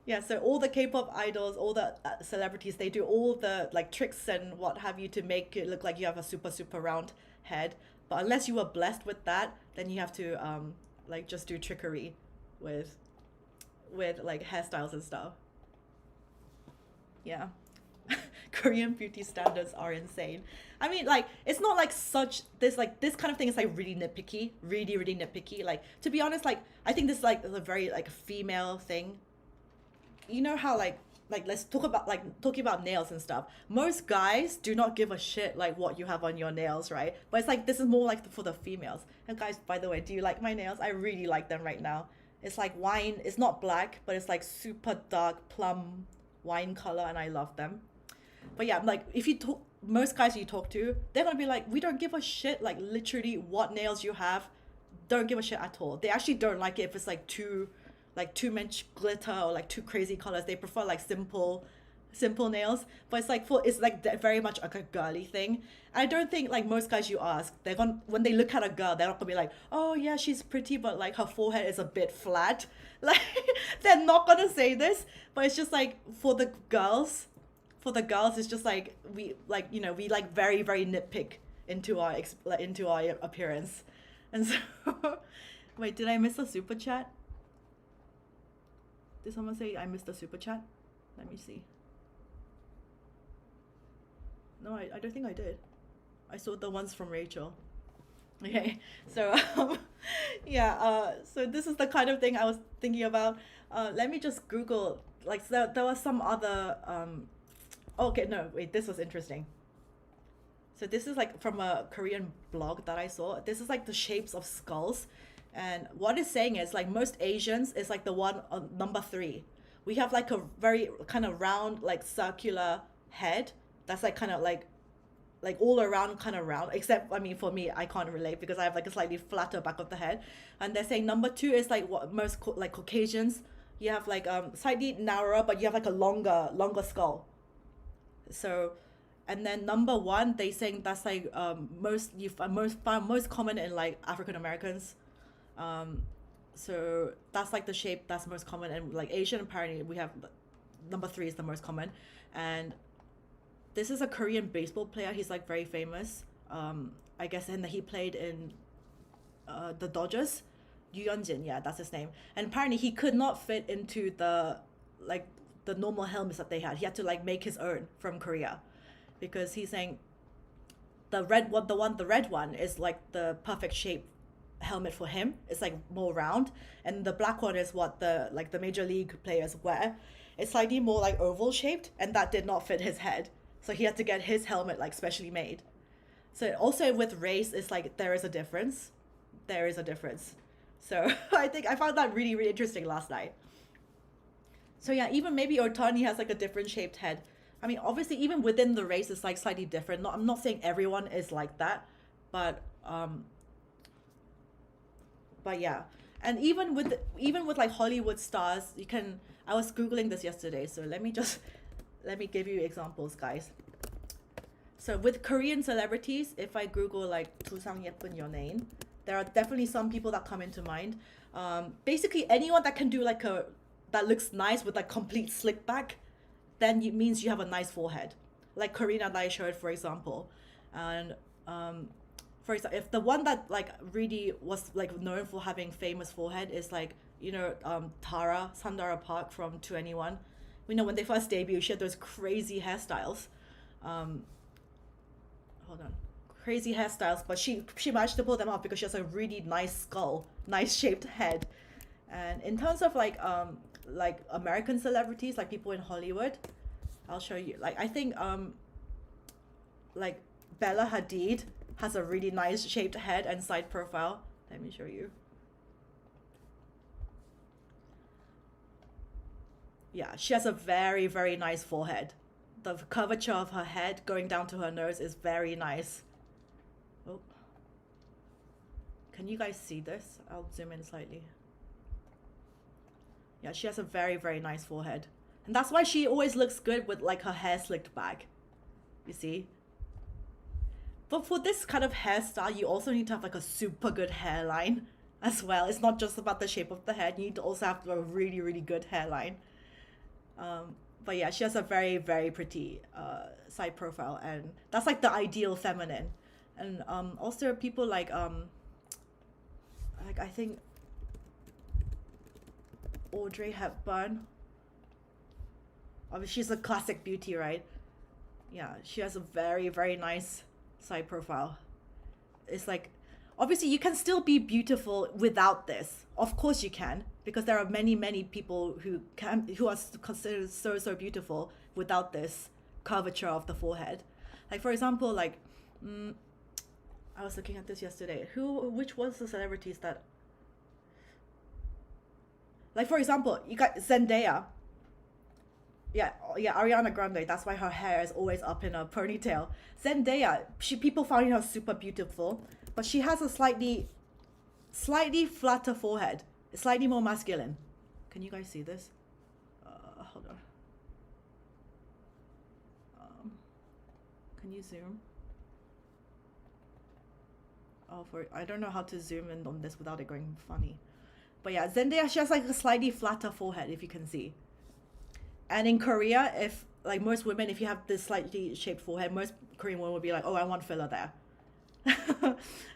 Yeah, so all the K-pop idols, all the celebrities, they do all the like tricks and what have you to make it look like you have a super super round head. But unless you were blessed with that, then you have to like just do trickery with like hairstyles and stuff. Yeah. Korean beauty standards are insane. I mean, like, it's not like such this like this kind of thing is like really nitpicky, really really nitpicky. Like, to be honest, like I think this is like a very like female thing. You know how like let's talk about like talking about nails and stuff. Most guys do not give a shit like what you have on your nails, right? But it's like this is more like for the females. And guys, by the way, do you like my nails? I really like them right now. It's like wine. It's not black, but it's like super dark plum wine color, and I love them. But yeah, like if you talk, most guys you talk to, they're gonna be like, we don't give a shit, like literally what nails you have, don't give a shit at all. They actually don't like it if it's like too much glitter or like too crazy colors. They prefer like simple nails. But it's like it's like very much like a girly thing. And I don't think like most guys you ask, they're gonna when they look at a girl, they're not gonna be like, oh yeah, she's pretty, but like her forehead is a bit flat. Like they're not gonna say this. But it's just like for the girls, it's just like we like we like very very nitpick into our appearance, and so wait, did I miss a super chat? Did someone say I missed a super chat? Let me see. No, I don't think I did. I saw the ones from Rachel. Okay, so yeah, so this is the kind of thing I was thinking about. Let me just Google. Like there was some other. Okay, no, wait, this was interesting. So this is like from a Korean blog that I saw. This is like the shapes of skulls. And what it's saying is like most Asians is like the one on number 3. We have like a very kind of round, like circular head. That's like kind of like all around kind of round. Except, I mean, for me, I can't relate because I have like a slightly flatter back of the head. And they're saying number 2 is like what most like Caucasians. You have like slightly narrower, but you have like a longer skull. So, and then number 1, they saying that's like most common in like African Americans. So that's like the shape that's most common, and like Asian apparently we have number 3 is the most common. And this is a Korean baseball player. He's like very famous. I guess, and he played in the Dodgers. Yu Yeonjin, yeah, that's his name. And apparently he could not fit into the normal helmets that they had. He had to like make his own from Korea, because he's saying the red one is like the perfect shape helmet for him. It's like more round, and the black one is what the major league players wear. It's slightly more like oval shaped, and that did not fit his head, so he had to get his helmet like specially made. So also with race, it's like there is a difference. So I think I found that really really interesting last night. So yeah, even maybe Otani has like a different shaped head. I mean, obviously, even within the race, it's like slightly different. I'm not saying everyone is like that, but yeah. And even with like Hollywood stars, you can. I was googling this yesterday, so let me give you examples, guys. So with Korean celebrities, if I Google like 두상 예쁜 연예인, there are definitely some people that come into mind. Basically, anyone that can do like that looks nice with like complete slick back, then it means you have a nice forehead. Like Karina that I showed, for example. And for example, if the one that like really was like known for having famous forehead is like, Tara, Sandara Park from 2NE1. We know when they first debuted, she had those crazy hairstyles. Hold on. Crazy hairstyles, but she managed to pull them off because she has a really nice skull, nice shaped head. And in terms of like American celebrities, like people in Hollywood, I'll show you. Like I think like Bella Hadid has a really nice shaped head and side profile. Let me show you. Yeah, she has a very very nice forehead. The curvature of her head going down to her nose is very nice. Oh, can you guys see this? I'll zoom in slightly. Yeah, she has a very, very nice forehead. And that's why she always looks good with like her hair slicked back. You see? But for this kind of hairstyle, you also need to have like a super good hairline as well. It's not just about the shape of the head. You need to also have a really, really good hairline. But yeah, she has a very, very pretty side profile, and that's like the ideal feminine. And also people like I think Audrey Hepburn. Obviously, she's a classic beauty, right? Yeah, she has a very, very nice side profile. It's like, obviously, you can still be beautiful without this. Of course, you can, because there are many, many people who are considered so, so beautiful without this curvature of the forehead. Like, for example, like, I was looking at this yesterday. Which was the celebrities that, like, for example, you got Zendaya. Yeah, Ariana Grande. That's why her hair is always up in a ponytail. Zendaya, people find her super beautiful, but she has a slightly flatter forehead. It's slightly more masculine. Can you guys see this? Hold on. Can you zoom? Oh, I don't know how to zoom in on this without it going funny. But yeah, Zendaya, she has like a slightly flatter forehead, if you can see. And in Korea, if like most women, if you have this slightly shaped forehead, most Korean women will be like, oh, I want filler there.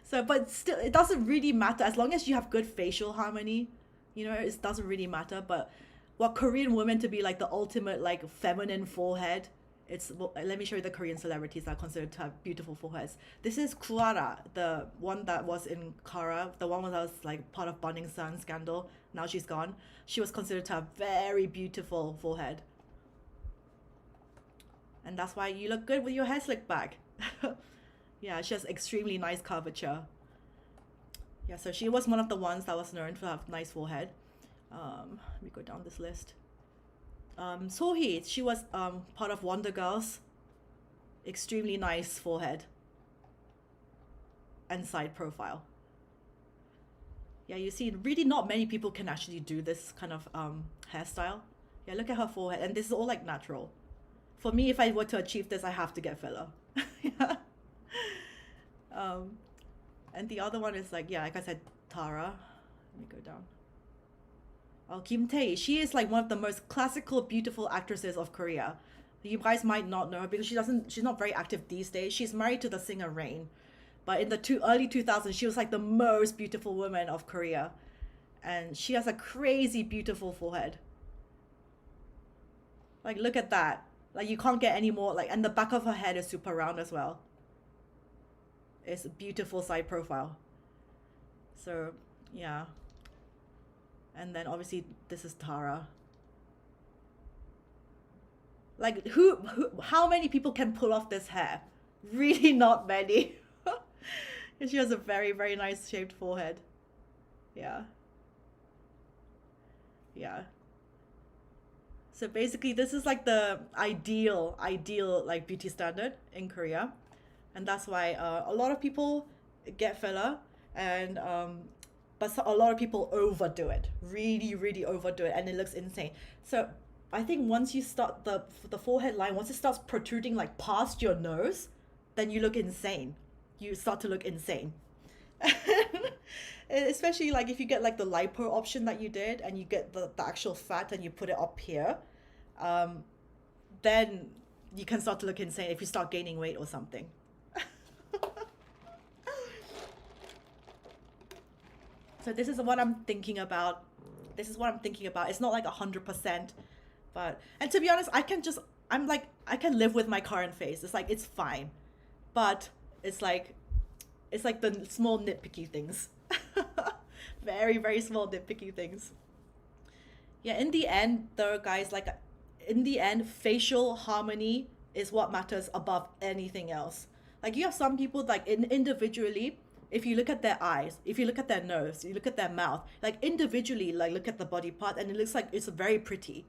So, but still, it doesn't really matter as long as you have good facial harmony. You know, it doesn't really matter. But what Korean women to be like the ultimate like feminine forehead, let me show you the Korean celebrities that are considered to have beautiful foreheads. This is Kuara, the one that was in Kara, the one that was like part of Burning Sun scandal. Now she's gone. She was considered to have very beautiful forehead. And that's why you look good with your hair slicked back. Yeah, she has extremely nice curvature. Yeah, so she was one of the ones that was known to have nice forehead. Let me go down this list. Sohee, she was part of Wonder Girls. Extremely nice forehead and side profile. Yeah, you see, really not many people can actually do this kind of hairstyle. Yeah, look at her forehead, and this is all like natural. For me, if I were to achieve this, I have to get filler. Yeah. And the other one is like, yeah, like I said, Tara. Let me go down. Oh, Kim Tae. She is like one of the most classical, beautiful actresses of Korea. You guys might not know her because she's not very active these days. She's married to the singer Rain. But in the early 2000s, she was like the most beautiful woman of Korea. And she has a crazy beautiful forehead. Like, look at that. Like, you can't get any more, like, and the back of her head is super round as well. It's a beautiful side profile. So, yeah. And then obviously this is Tara. Like, how many people can pull off this hair? Really not many. And she has a very, very nice shaped forehead. Yeah. Yeah. So basically this is like the ideal like beauty standard in Korea. And that's why a lot of people get filler, and but a lot of people overdo it. Really, really overdo it, and it looks insane. So I think once you start the forehead line, once it starts protruding like past your nose, then you look insane. You start to look insane. Especially like if you get like the lipo option that you did, and you get the actual fat and you put it up here, then you can start to look insane if you start gaining weight or something. So this is what I'm thinking about. It's not like 100%, but, and to be honest, I can live with my current face. It's like, it's fine, but it's like the small nitpicky things. Very, very small nitpicky things. Yeah, in the end though, guys, like in the end, facial harmony is what matters above anything else. Like you have some people like individually, if you look at their eyes, if you look at their nose, you look at their mouth, like individually, like look at the body part and it looks like it's very pretty.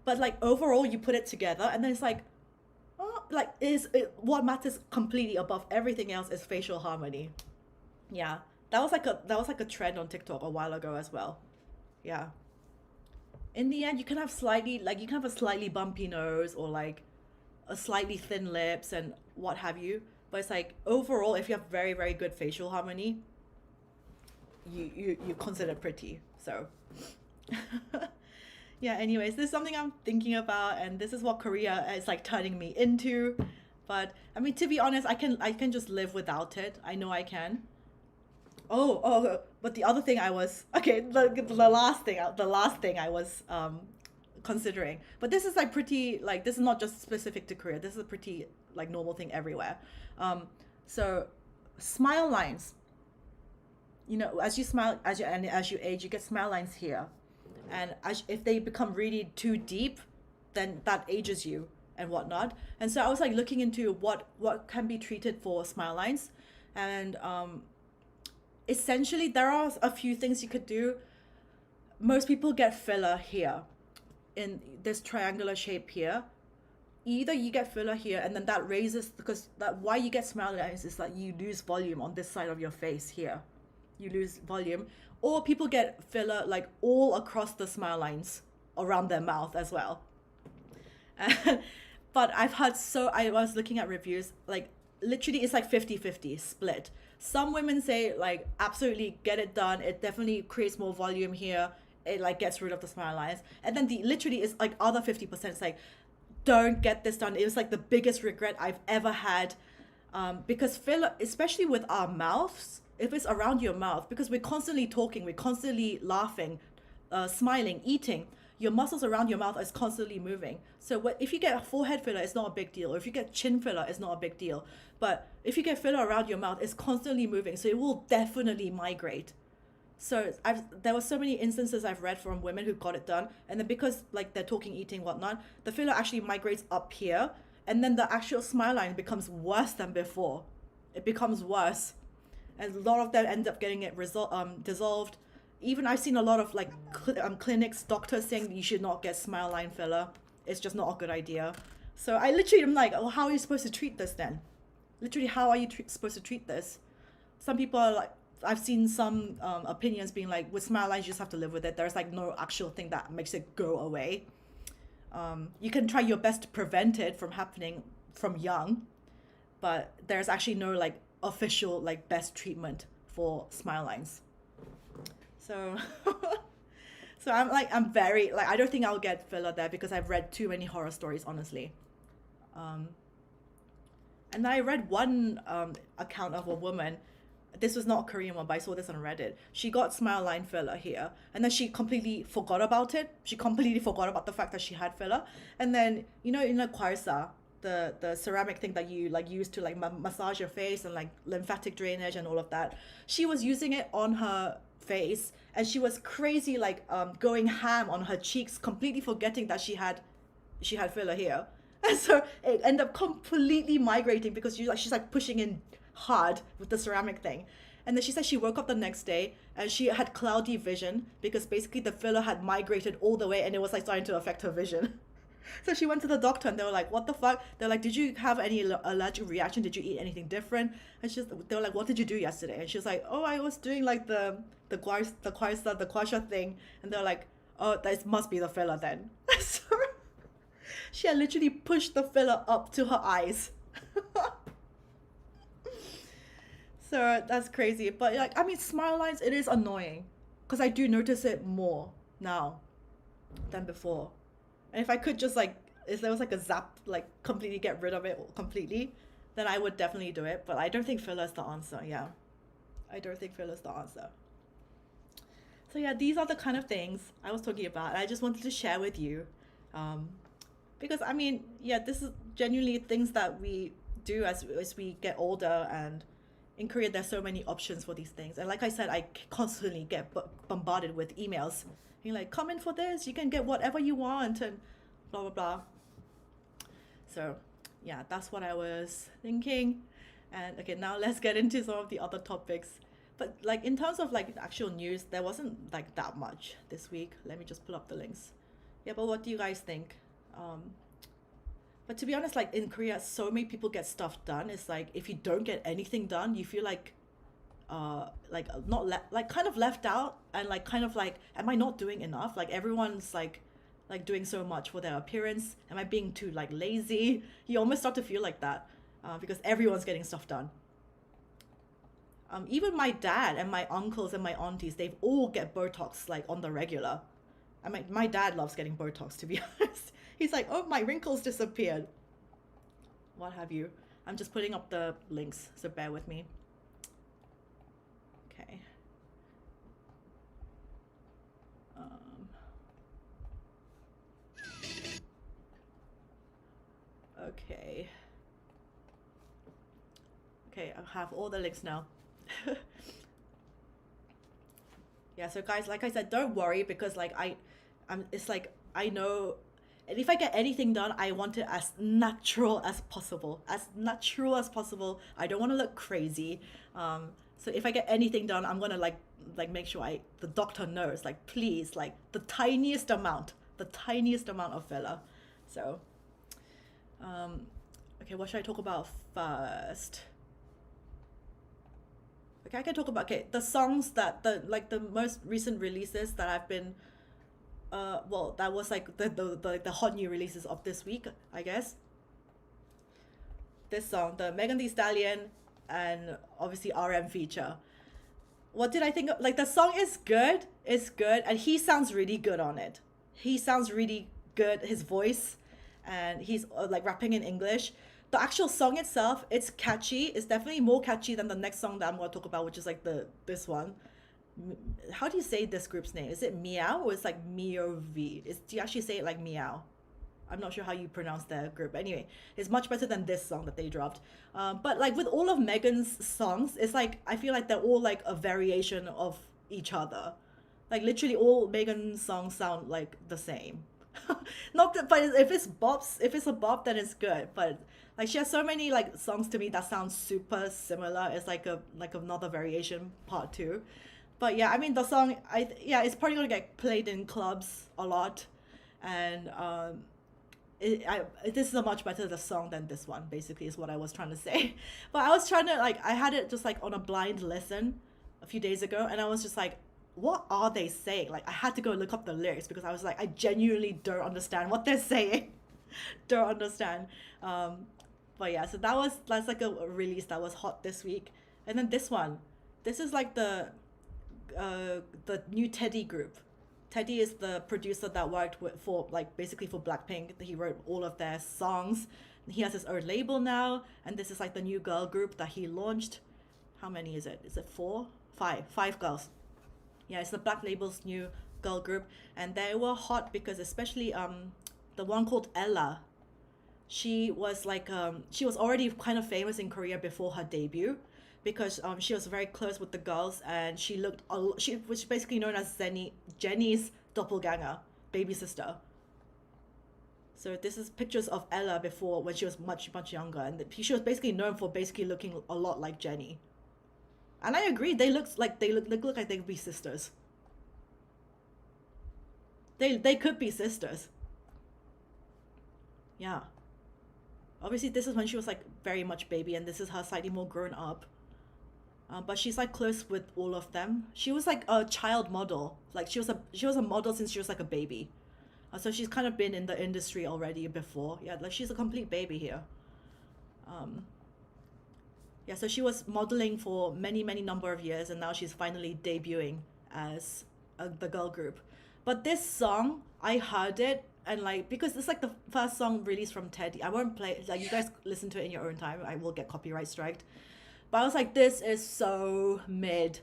But like overall you put it together and then it's like, oh, like what matters completely above everything else is facial harmony. Yeah. That was like a trend on TikTok a while ago as well. Yeah. In the end, you can have a slightly bumpy nose or like a slightly thin lips and what have you. But it's like overall, if you have very, very good facial harmony, you consider pretty. So Yeah, anyways, this is something I'm thinking about, and this is what Korea is like turning me into. But I mean, to be honest, I can just live without it. I know I can. But the other thing I was okay, the last thing I was considering. But this is like pretty like this is not just specific to Korea. This is a pretty like normal thing everywhere. So smile lines. You know, as you smile, as you age, you get smile lines here, and if they become really too deep, then that ages you and whatnot. And so I was like looking into what can be treated for smile lines, and essentially there are a few things you could do. Most people get filler here in this triangular shape here. Either you get filler here and then that raises, because that why you get smile lines is that you lose volume on this side of your face here. You lose volume. Or people get filler like all across the smile lines around their mouth as well. But I was looking at reviews, like literally it's like 50-50 split. Some women say like absolutely get it done. It definitely creates more volume here. It like gets rid of the smile lines. And then the literally is like other 50%. It's like, don't get this done. It was like the biggest regret I've ever had. Because filler, especially with our mouths, if it's around your mouth, because we're constantly talking, we're constantly laughing, smiling, eating, your muscles around your mouth is constantly moving. So if you get a forehead filler, it's not a big deal. Or if you get chin filler, it's not a big deal. But if you get filler around your mouth, it's constantly moving. So it will definitely migrate. So there were so many instances I've read from women who got it done. And then because like they're talking, eating, whatnot, the filler actually migrates up here. And then the actual smile line becomes worse than before. It becomes worse. And a lot of them end up getting it dissolved. Even I've seen a lot of like clinics, doctors saying you should not get smile line filler. It's just not a good idea. So I literally am like, oh, how are you supposed to treat this then? Literally, how are you supposed to treat this? Some people are like, I've seen some opinions being like, with smile lines, you just have to live with it. There's like no actual thing that makes it go away. You can try your best to prevent it from happening from young, but there's actually no like official like best treatment for smile lines. So so I'm very like, I don't think I'll get filler there because I've read too many horror stories, honestly. And I read one account of a woman. This was not a Korean one, but I saw this on Reddit. She got smile line filler here, and then she completely forgot about it. She completely forgot about the fact that she had filler. And then, you know, in a croissant, the ceramic thing that you like use to like massage your face and like lymphatic drainage and all of that, she was using it on her face, and she was crazy like going ham on her cheeks, completely forgetting that she had filler here. And so it ended up completely migrating because she's like pushing in hard with the ceramic thing. And then she said she woke up the next day and she had cloudy vision because basically the filler had migrated all the way and it was like starting to affect her vision. So she went to the doctor and they were like, what the fuck? They're like, did you have any allergic reaction? Did you eat anything different? And they were like, what did you do yesterday? And she was like, oh, I was doing like the croissant thing. And they're like, oh, that must be the filler then. So she had literally pushed the filler up to her eyes. So that's crazy. But like, I mean, smile lines, it is annoying because I do notice it more now than before. And if I could just like, if there was like a zap, like completely get rid of it completely, then I would definitely do it. But I don't think filler is the answer. Yeah, I don't think filler is the answer. So yeah, these are the kind of things I was talking about. And I just wanted to share with you. Because I mean, yeah, this is genuinely things that we do as we get older, and in Korea there's so many options for these things. And like I said, I constantly get bombarded with emails being like, come in for this, you can get whatever you want and blah blah blah. So yeah, that's what I was thinking. And okay, now let's get into some of the other topics. But like in terms of like actual news, there wasn't like that much this week. Let me just pull up the links. Yeah, but what do you guys think? But to be honest, like in Korea, so many people get stuff done. It's like if you don't get anything done, you feel like not like kind of left out, and like kind of like, am I not doing enough? Like everyone's like doing so much for their appearance. Am I being too like lazy? You almost start to feel like that because everyone's getting stuff done. Even my dad and my uncles and my aunties, they've all get Botox like on the regular. I mean, my dad loves getting Botox, to be honest. He's like, oh, my wrinkles disappeared. What have you. I'm just putting up the links, so bear with me. Okay. Okay. Okay, I have all the links now. Yeah, so guys, like I said, don't worry, because like it's like I know, and if I get anything done, I want it as natural as possible. As natural as possible. I don't want to look crazy. So if I get anything done, I'm gonna like make sure the doctor knows, like, please, like the tiniest amount of filler. So okay, what should I talk about first? Okay, I can talk about the songs that the most recent releases that I've been well, that was like the hot new releases of this week, I guess. This song, the Megan Thee Stallion and obviously RM feature. What did I think of? Like, the song is good, and he sounds really good on it. He sounds really good, his voice, and he's like rapping in English. The actual song itself, it's catchy. It's definitely more catchy than the next song that I'm going to talk about, which is like this one. How do you say this group's name? Is it Meow or it's like Meov? Do you actually say it like Meow? I'm not sure how you pronounce their group. Anyway, it's much better than this song that they dropped. But like with all of Megan's songs, it's like I feel like they're all like a variation of each other. Like literally all Megan's songs sound like the same. Not that, but if it's a bop, then it's good. But like she has so many like songs to me that sound super similar. It's like another variation part two. But yeah, I mean the song, it's probably gonna get played in clubs a lot, and this is a much better song than this one. Basically, is what I was trying to say. But I was trying to I had it just like on a blind listen a few days ago, and I was just like, what are they saying? Like I had to go look up the lyrics because I was like, I genuinely don't understand what they're saying. Don't understand. But yeah, so that's like a release that was hot this week, and then this one, this is like the new Teddy group. Teddy is the producer that worked for basically for Blackpink. He wrote all of their songs. He has his own label now, and this is like the new girl group that he launched. How many is it? Is it 4? 5? 5 girls. Yeah, it's the Black Label's new girl group, and they were hot because especially the one called Ella. She was she was already kind of famous in Korea before her debut, because she was very close with the girls, and she was basically known as Jennie's doppelganger, baby sister. So this is pictures of Ella before, when she was much younger, and she was basically known for basically looking a lot like Jennie. And I agree, they look like they could be sisters. They could be sisters. Yeah. Obviously, this is when she was like very much baby, and this is her slightly more grown up. But she's like close with all of them. She was like a child model. Like she was a model since she was like a baby. So she's kind of been in the industry already before. Yeah, like she's a complete baby here. Yeah, so she was modeling for many number of years, and now she's finally debuting as the girl group. But this song, I heard it, and like, because it's like the first song released from Teddy. I won't play, like, you guys listen to it in your own time. I will get copyright striked. But I was like, this is so mid.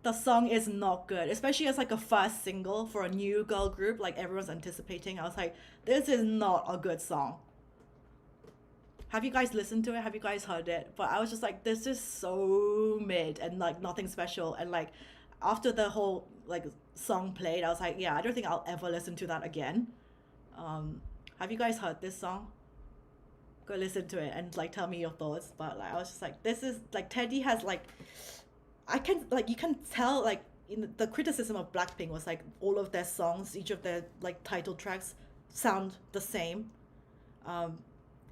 The song is not good, especially as like a first single for a new girl group, like everyone's anticipating. I was like, this is not a good song. Have you guys listened to it? Have you guys heard it? But I was just like, this is so mid and like nothing special. And like after the whole like song played, I was like, yeah, I don't think I'll ever listen to that again. Have you guys heard this song? Go listen to it and like tell me your thoughts. But like I was just like, this is like Teddy has like, you can tell like in the criticism of Blackpink was like all of their songs, each of their like title tracks sound the same.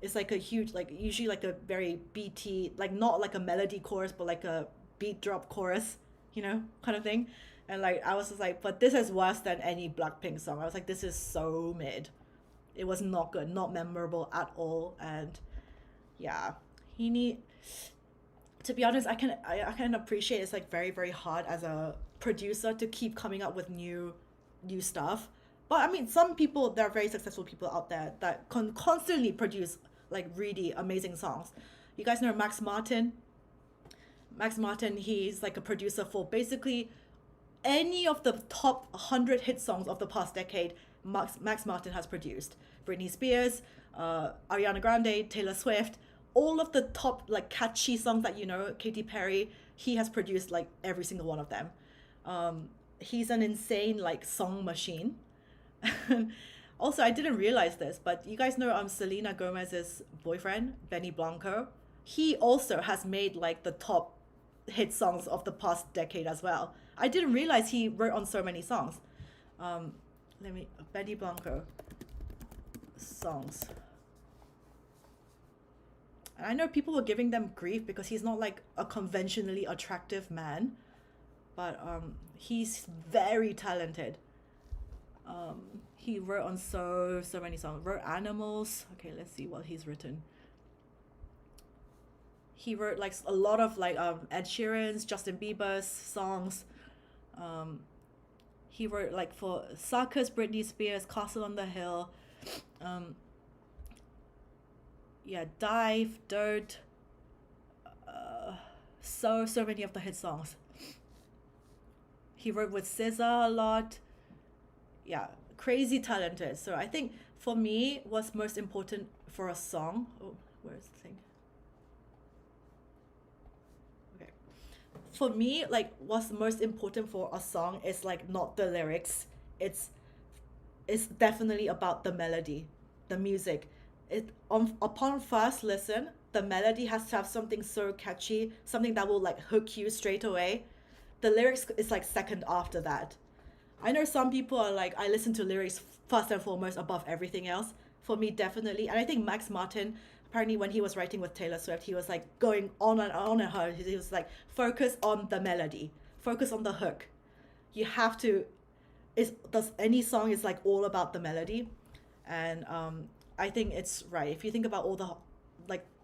It's like a huge, like usually like a very BT, like not like a melody chorus, but like a beat drop chorus, you know, kind of thing. And like I was just like, but this is worse than any Blackpink song. I was like, this is so mid. It was not good, not memorable at all. And yeah, to be honest, I can appreciate it's like very hard as a producer to keep coming up with new stuff. But I mean, some people, there are very successful people out there that constantly produce like really amazing songs. You guys know Max Martin? Max Martin, he's like a producer for basically any of the top 100 hit songs of the past decade. Max Martin has produced Britney Spears, Ariana Grande, Taylor Swift, all of the top like catchy songs that you know, Katy Perry. He has produced like every single one of them. He's an insane like song machine. Also, I didn't realize this, but you guys know Selena Gomez's boyfriend, Benny Blanco. He also has made like the top hit songs of the past decade as well. I didn't realize he wrote on so many songs. Benny Blanco songs. And I know people were giving them grief because he's not like a conventionally attractive man, but he's very talented. He wrote on so many songs. Wrote Animals. Okay, let's see what he's written. He wrote like a lot of like Ed Sheeran's, Justin Bieber's songs. He wrote like for Suckers, Britney Spears, Castle on the Hill. Dive, Dirt. So many of the hit songs. He wrote with SZA a lot. Yeah, crazy talented. So I think for me, what's most important for a song... Oh, where's the thing? Okay. For me, like, what's most important for a song is, like, not the lyrics. It's definitely about the melody, the music. Upon first listen, the melody has to have something so catchy, something that will, like, hook you straight away. The lyrics is, like, second after that. I know some people are like, I listen to lyrics first and foremost above everything else. For me, definitely. And I think Max Martin, apparently when he was writing with Taylor Swift, he was like going on and on and on. He was like, focus on the melody, focus on the hook. You have to, any song is like all about the melody. And I think it's right. If you think about all the,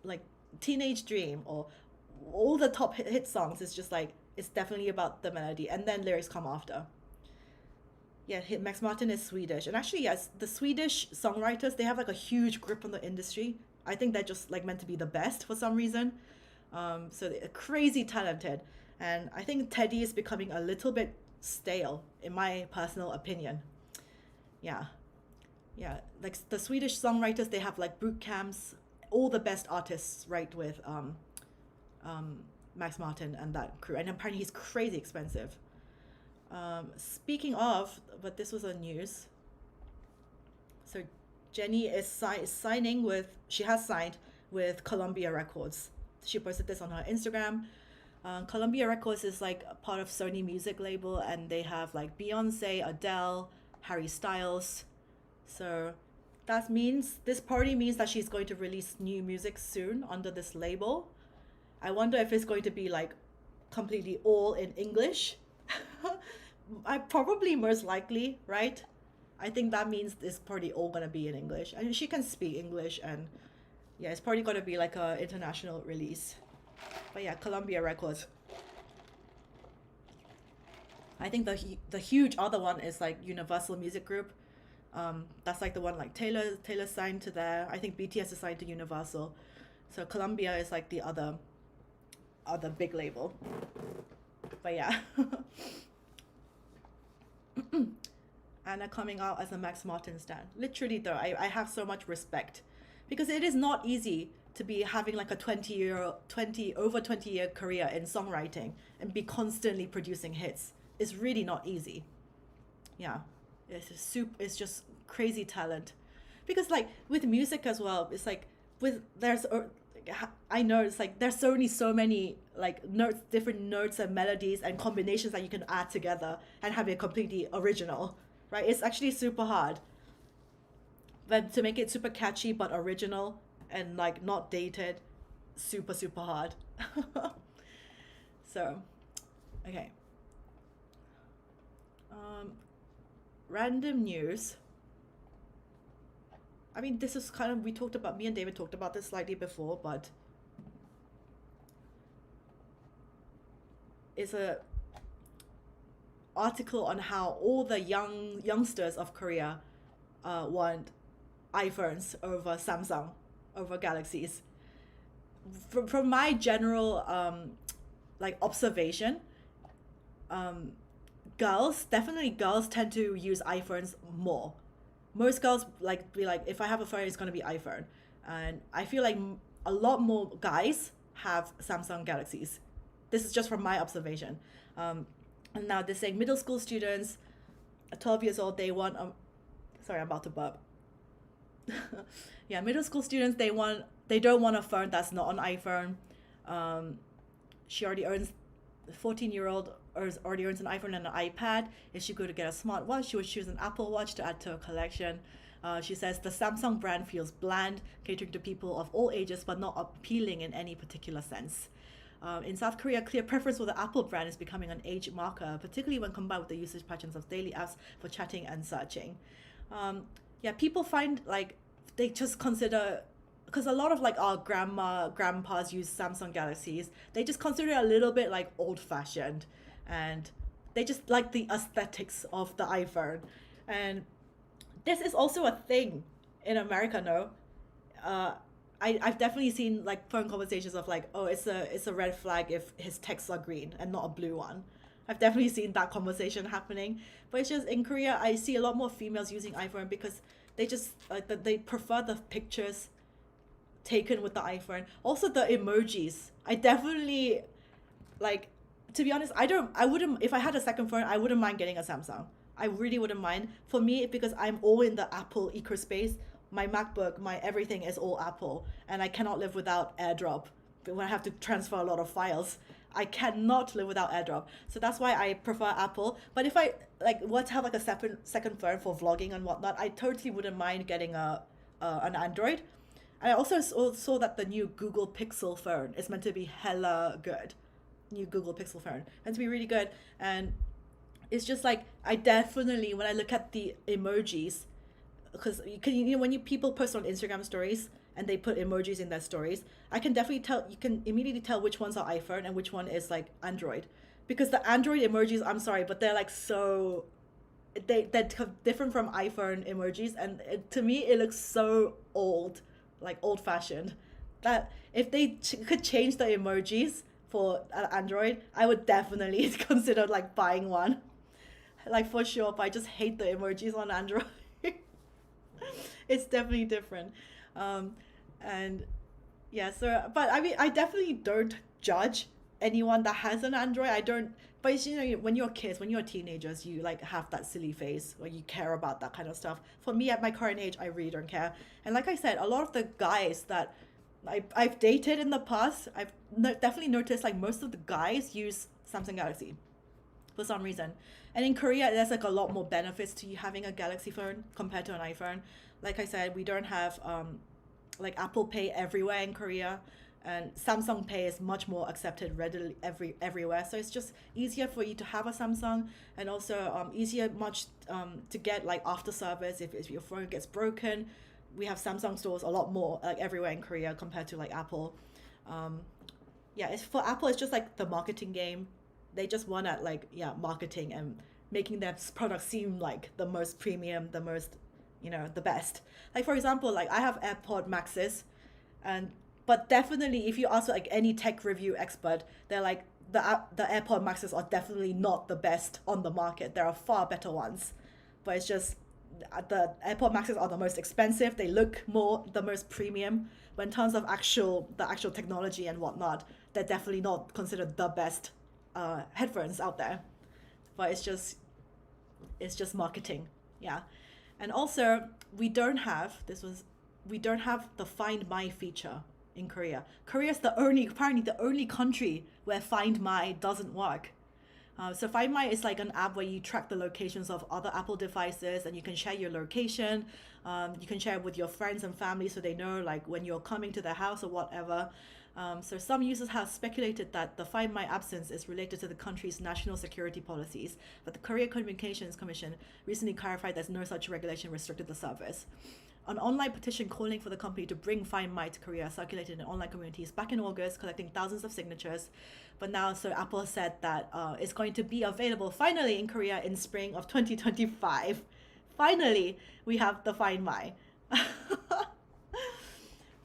like Teenage Dream or all the top hit songs, it's just like, it's definitely about the melody. And then lyrics come after. Yeah, Max Martin is Swedish. And actually, yes, the Swedish songwriters, they have like a huge grip on the industry. I think they're just like meant to be the best for some reason. So they're crazy talented. And I think Teddy is becoming a little bit stale, in my personal opinion. Yeah. Like the Swedish songwriters, they have like boot camps. All the best artists write with Max Martin and that crew. And apparently he's crazy expensive. Speaking of, but this was on news. So Jennie is signing with, she has signed with Columbia Records. She posted this on her Instagram. Columbia Records is like a part of Sony Music label, and they have like Beyonce, Adele, Harry Styles. So this probably means that she's going to release new music soon under this label. I wonder if it's going to be like completely all in English. I probably most likely, right? I think that means it's probably all gonna be in English, and she can speak English, and yeah, it's probably gonna be like a international release. But yeah, Columbia Records. I think the huge other one is like Universal Music Group. That's like the one like Taylor signed to there. I think BTS is signed to Universal. So Columbia is like the other big label. But yeah. Anna coming out as a Max Martin stan. Literally though, I have so much respect, because it is not easy to be having like a 20-year career in songwriting and be constantly producing hits. It's really not easy. Yeah, it's just crazy talent. Because like with music as well, it's like I know it's like there's so many like notes, different notes and melodies and combinations that you can add together and have it completely original, right? It's actually super hard. But to make it super catchy but original and like not dated, super hard. So, okay. Random news. I mean, this is kind of, me and David talked about this slightly before, but article on how all the youngsters of Korea want iPhones over Samsung, over Galaxies. From my general like observation, girls tend to use iPhones more. Most girls like be like, if I have a phone, it's gonna be iPhone, and I feel like a lot more guys have Samsung Galaxies. This is just from my observation. And now they're saying middle school students, 12 years old, they want sorry, I'm about to burp. Yeah, middle school students, they don't want a phone that's not an iPhone. She already owns, the 14-year-old already owns an iPhone and an iPad. If she go to get a smartwatch, she would choose an Apple Watch to add to her collection. She says the Samsung brand feels bland, catering to people of all ages, but not appealing in any particular sense. In South Korea, clear preference for the Apple brand is becoming an age marker, particularly when combined with the usage patterns of daily apps for chatting and searching. Yeah, people find like they just consider, because a lot of like our grandpas use Samsung Galaxies, they just consider it a little bit like old-fashioned, and they just like the aesthetics of the iPhone. And this is also a thing in America, no? I've definitely seen like phone conversations of like, oh, it's a red flag if his texts are green and not a blue one. I've definitely seen that conversation happening. But it's just in Korea, I see a lot more females using iPhone because they just they prefer the pictures taken with the iPhone. Also the emojis. I definitely like, to be honest, I wouldn't, if I had a second phone, I wouldn't mind getting a Samsung. I really wouldn't mind. For me, because I'm all in the Apple ecospace, my MacBook, my everything is all Apple, and I cannot live without AirDrop. But when I have to transfer a lot of files, I cannot live without AirDrop. So that's why I prefer Apple. But if I like were to have like a second phone for vlogging and whatnot, I totally wouldn't mind getting an Android. And I also saw that the new Google Pixel phone is meant to be hella good. New Google Pixel phone, meant to be really good. And it's just like, I definitely, when I look at the emojis, because when people post on Instagram stories and they put emojis in their stories, I can definitely tell, you can immediately tell which ones are iPhone and which one is like Android. Because the Android emojis, I'm sorry, but they're like so, they're different from iPhone emojis, and to me it looks so old, like old-fashioned, that if they could change the emojis for Android, I would definitely consider like buying one, like for sure. But I just hate the emojis on Android. It's definitely different. And yeah, so, but I mean, I definitely don't judge anyone that has an Android. I don't, but you know, when you're kids, when you're teenagers, you like have that silly face where you care about that kind of stuff. For me, at my current age, I really don't care. And like I said, a lot of the guys that I've dated in the past, I've definitely noticed like most of the guys use Samsung Galaxy for some reason. And in Korea, there's like a lot more benefits to you having a Galaxy phone compared to an iPhone. Like I said, we don't have like Apple Pay everywhere in Korea, and Samsung Pay is much more accepted readily everywhere. So it's just easier for you to have a Samsung, and also easier much to get like after service if your phone gets broken. We have Samsung stores a lot more like everywhere in Korea compared to like Apple. Yeah, it's for Apple, it's just like the marketing game. They just want at like, yeah, marketing and making their product seem like the most premium, the most, you know, the best. Like for example, like I have AirPod Maxes, but definitely if you ask like any tech review expert, they're like the AirPod Maxes are definitely not the best on the market. There are far better ones, but it's just the AirPod Maxes are the most expensive. They look more the most premium, but in terms of the actual technology and whatnot, they're definitely not considered the best headphones out there. But it's just marketing, yeah. And also we don't have the Find My feature in Korea. Korea's apparently the only country where Find My doesn't work. So Find My is like an app where you track the locations of other Apple devices, and you can share your location. You can share it with your friends and family so they know like when you're coming to their house or whatever. So some users have speculated that the Find My absence is related to the country's national security policies, but the Korea Communications Commission recently clarified there's no such regulation restricted the service. An online petition calling for the company to bring Find My to Korea circulated in online communities back in August, collecting thousands of signatures. But now, so Apple has said that it's going to be available finally in Korea in spring of 2025. Finally, we have the Find My.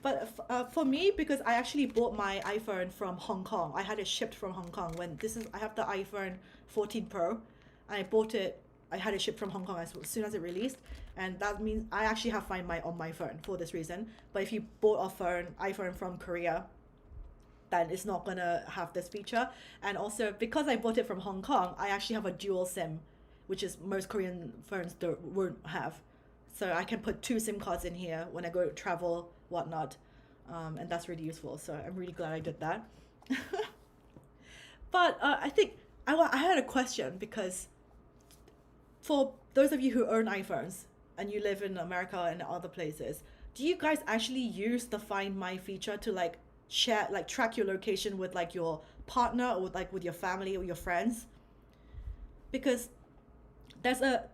But for me, because I actually bought my iPhone from Hong Kong, I had it shipped from Hong Kong. I have the iPhone 14 Pro, I bought it. I had it shipped from Hong Kong as soon as it released, and that means I actually have Find My on my phone for this reason. But if you bought a iPhone from Korea, then it's not gonna have this feature. And also because I bought it from Hong Kong, I actually have a dual SIM, which is most Korean phones won't have. So I can put 2 SIM cards in here when I go travel, whatnot, and that's really useful. So I'm really glad I did that. But I think I had a question, because for those of you who own iPhones and you live in America and other places, do you guys actually use the Find My feature to like share, like track your location with like your partner or like with your family or your friends? Because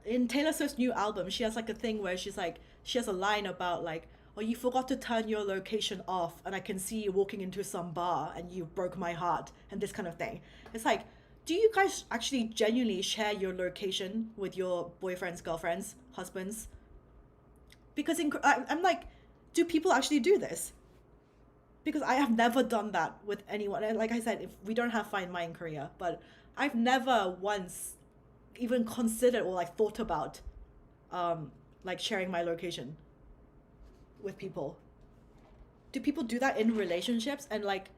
in Taylor Swift's new album, she has like a thing where she has a line about like, oh, you forgot to turn your location off and I can see you walking into some bar and you broke my heart, and this kind of thing. It's like, do you guys actually genuinely share your location with your boyfriends, girlfriends, husbands? Because I'm like, do people actually do this? Because I have never done that with anyone. And like I said, if we don't have Find My in Korea, but I've never once even considered or like thought about like sharing my location with people. Do people do that in relationships? And like,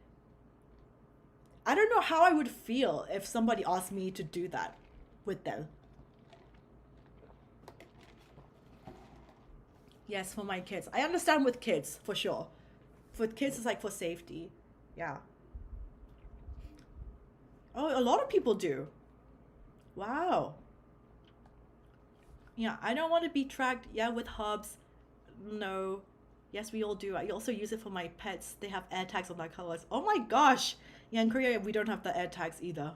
I don't know how I would feel if somebody asked me to do that with them. Yes, for my kids. I understand with kids, for sure. For kids, it's like for safety. Yeah. Oh, a lot of people do. Wow. Yeah, I don't want to be tracked. Yeah, with hubs. No. Yes, we all do. I also use it for my pets. They have air tags on their colors. Oh my gosh. Yeah, in Korea, we don't have the air tags either.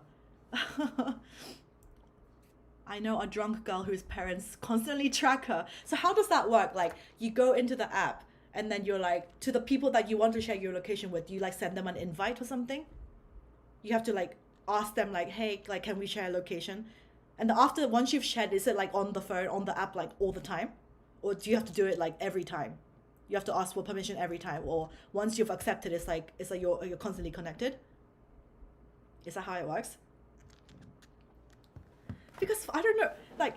I know a drunk girl whose parents constantly track her. So how does that work? Like, you go into the app and then you're like, to the people that you want to share your location with, you like send them an invite or something? You have to like ask them like, hey, like, can we share a location? And once you've shared, is it like on the phone, on the app, like all the time? Or do you have to do it like every time? You have to ask for permission every time? Or once you've accepted, it's like you're constantly connected? Is that how it works? Because I don't know, like,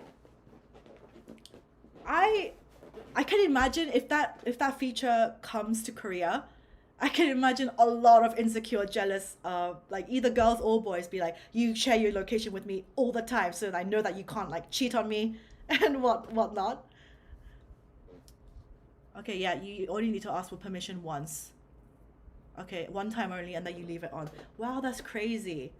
I can imagine if that feature comes to Korea, I can imagine a lot of insecure, jealous, like either girls or boys be like, you share your location with me all the time, so that I know that you can't like cheat on me and whatnot. Okay, yeah, you only need to ask for permission once. Okay, one time only, and then you leave it on. Wow, that's crazy.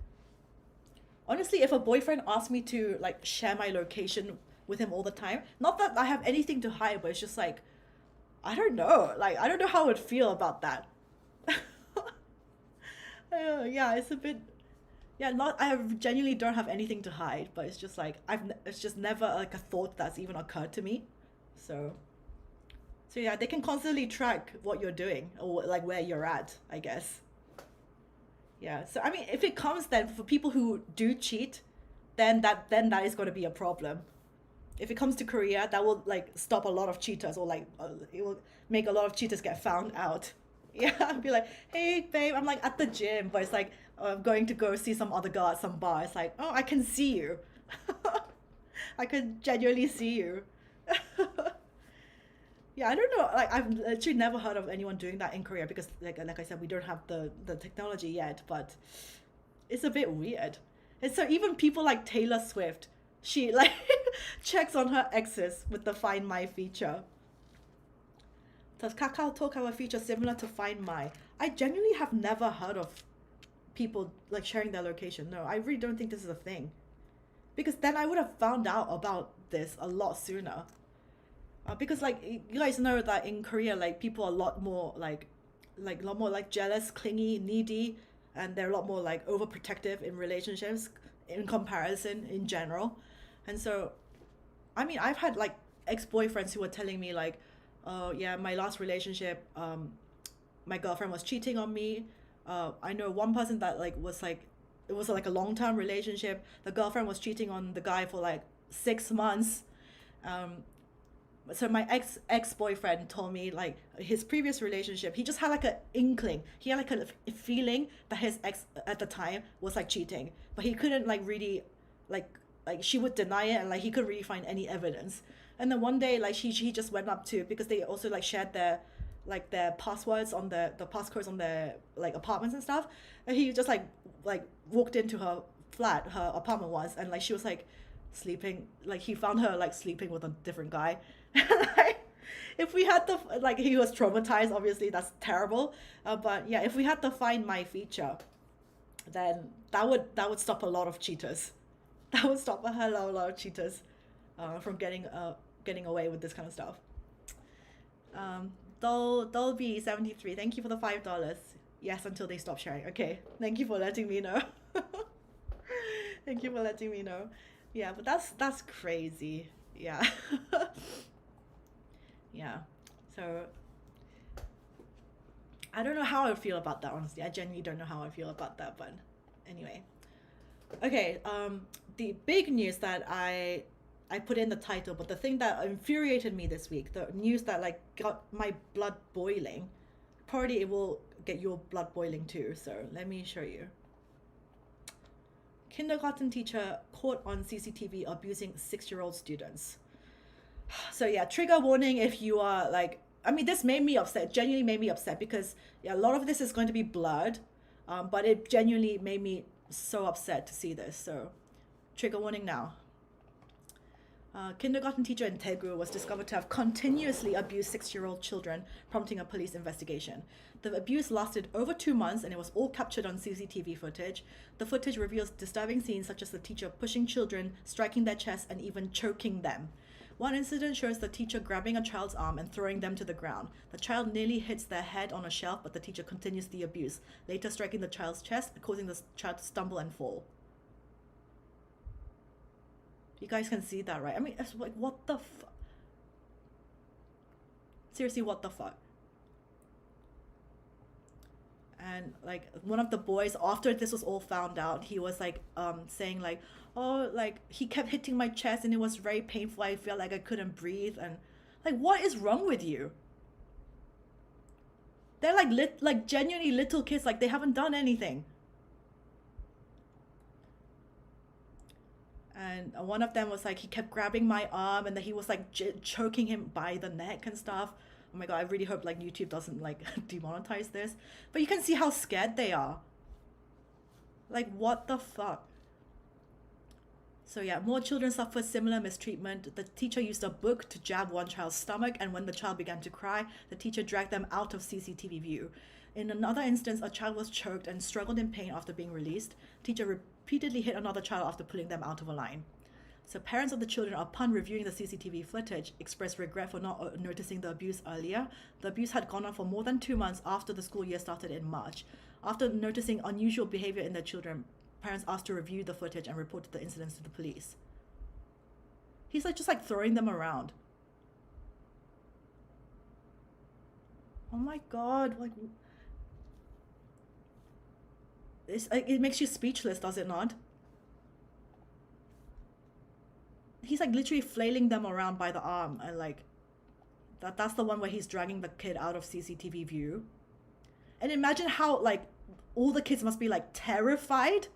Honestly, if a boyfriend asked me to like share my location with him all the time, not that I have anything to hide, but it's just like, I don't know. Like, I don't know how I would feel about that. Yeah, it's a bit, yeah, I genuinely don't have anything to hide, but it's just like, it's just never like a thought that's even occurred to me. So yeah, they can constantly track what you're doing or like where you're at, I guess. Yeah, so I mean, if it comes then for people who do cheat, then that is going to be a problem. If it comes to Korea, that will like stop a lot of cheaters, or like it will make a lot of cheaters get found out. Yeah, I'd be like, hey babe, I'm like at the gym, but it's like, oh, I'm going to go see some other girl at some bar. It's like, oh, I can see you. I could genuinely see you. Yeah, I don't know. Like, I've actually never heard of anyone doing that in Korea because, like I said, we don't have the technology yet. But it's a bit weird. And so even people like Taylor Swift, she like checks on her exes with the Find My feature. Does KakaoTalk have a feature similar to Find My? I genuinely have never heard of people like sharing their location. No, I really don't think this is a thing. Because then I would have found out about this a lot sooner. Because like you guys know that in Korea, like people are a lot more like like a lot more like jealous, clingy, needy, and they're a lot more like overprotective in relationships in comparison in general. And so, I mean, I've had like ex-boyfriends who were telling me like, oh yeah, my last relationship, my girlfriend was cheating on me. I know one person that like was like, it was like a long-term relationship. The girlfriend was cheating on the guy for like 6 months. Um, so my ex-boyfriend told me like his previous relationship, he just had like a inkling, he had like a feeling that his ex at the time was like cheating, but he couldn't like really like she would deny it, and like he couldn't really find any evidence. And then one day like he just went up to, because they also like shared their passwords on the passcodes on their like apartments and stuff, and he just like walked into her flat, her apartment was, and like she was like sleeping, like he found her like sleeping with a different guy. Like, if we had to like, he was traumatized, obviously that's terrible, but yeah, if we had to find my feature, then that would stop a lot of cheaters. That would stop a hell of a lot of cheaters from getting away with this kind of stuff. Dolby 73, thank you for the $5. Yes, until they stop sharing. Okay, thank you for letting me know. Thank you for letting me know. Yeah, but that's crazy. Yeah. Yeah. So I don't know how I feel about that, honestly. I genuinely don't know how I feel about that, but anyway. Okay, the big news that I put in the title, but the thing that infuriated me this week, the news that like got my blood boiling, probably it will get your blood boiling too, so let me show you. Kindergarten teacher caught on CCTV abusing 6-year-old students. So yeah, trigger warning if you are like, I mean, this made me upset, genuinely made me upset, because yeah, a lot of this is going to be blurred, but it genuinely made me so upset to see this, so trigger warning now. Kindergarten teacher in Daegu was discovered to have continuously abused 6-year-old children, prompting a police investigation. The abuse lasted over 2 months and it was all captured on CCTV footage. The footage reveals disturbing scenes such as the teacher pushing children, striking their chests, and even choking them. One incident shows the teacher grabbing a child's arm and throwing them to the ground. The child nearly hits their head on a shelf, but the teacher continues the abuse, later striking the child's chest, causing the child to stumble and fall. You guys can see that, right? I mean, it's like, what the fuck? Seriously, what the fuck? And like one of the boys, after this was all found out, he was like saying like, oh, like he kept hitting my chest and it was very painful. I felt like I couldn't breathe. And like, what is wrong with you? They're like genuinely little kids, like they haven't done anything. And one of them was like, he kept grabbing my arm and then he was like choking him by the neck and stuff. Oh my god, I really hope like YouTube doesn't like demonetize this. But you can see how scared they are. Like, what the fuck? So yeah, more children suffer similar mistreatment. The teacher used a book to jab one child's stomach, and when the child began to cry, the teacher dragged them out of CCTV view. In another instance, a child was choked and struggled in pain after being released. Teacher repeatedly hit another child after pulling them out of a line. So parents of the children, upon reviewing the CCTV footage, expressed regret for not noticing the abuse earlier. The abuse had gone on for more than 2 months after the school year started in March. After noticing unusual behavior in their children, parents asked to review the footage and reported the incidents to the police. He's like just like throwing them around. Oh my god, like it makes you speechless, does it not? He's like literally flailing them around by the arm, and like that's the one where he's dragging the kid out of CCTV view. And imagine how like all the kids must be like terrified.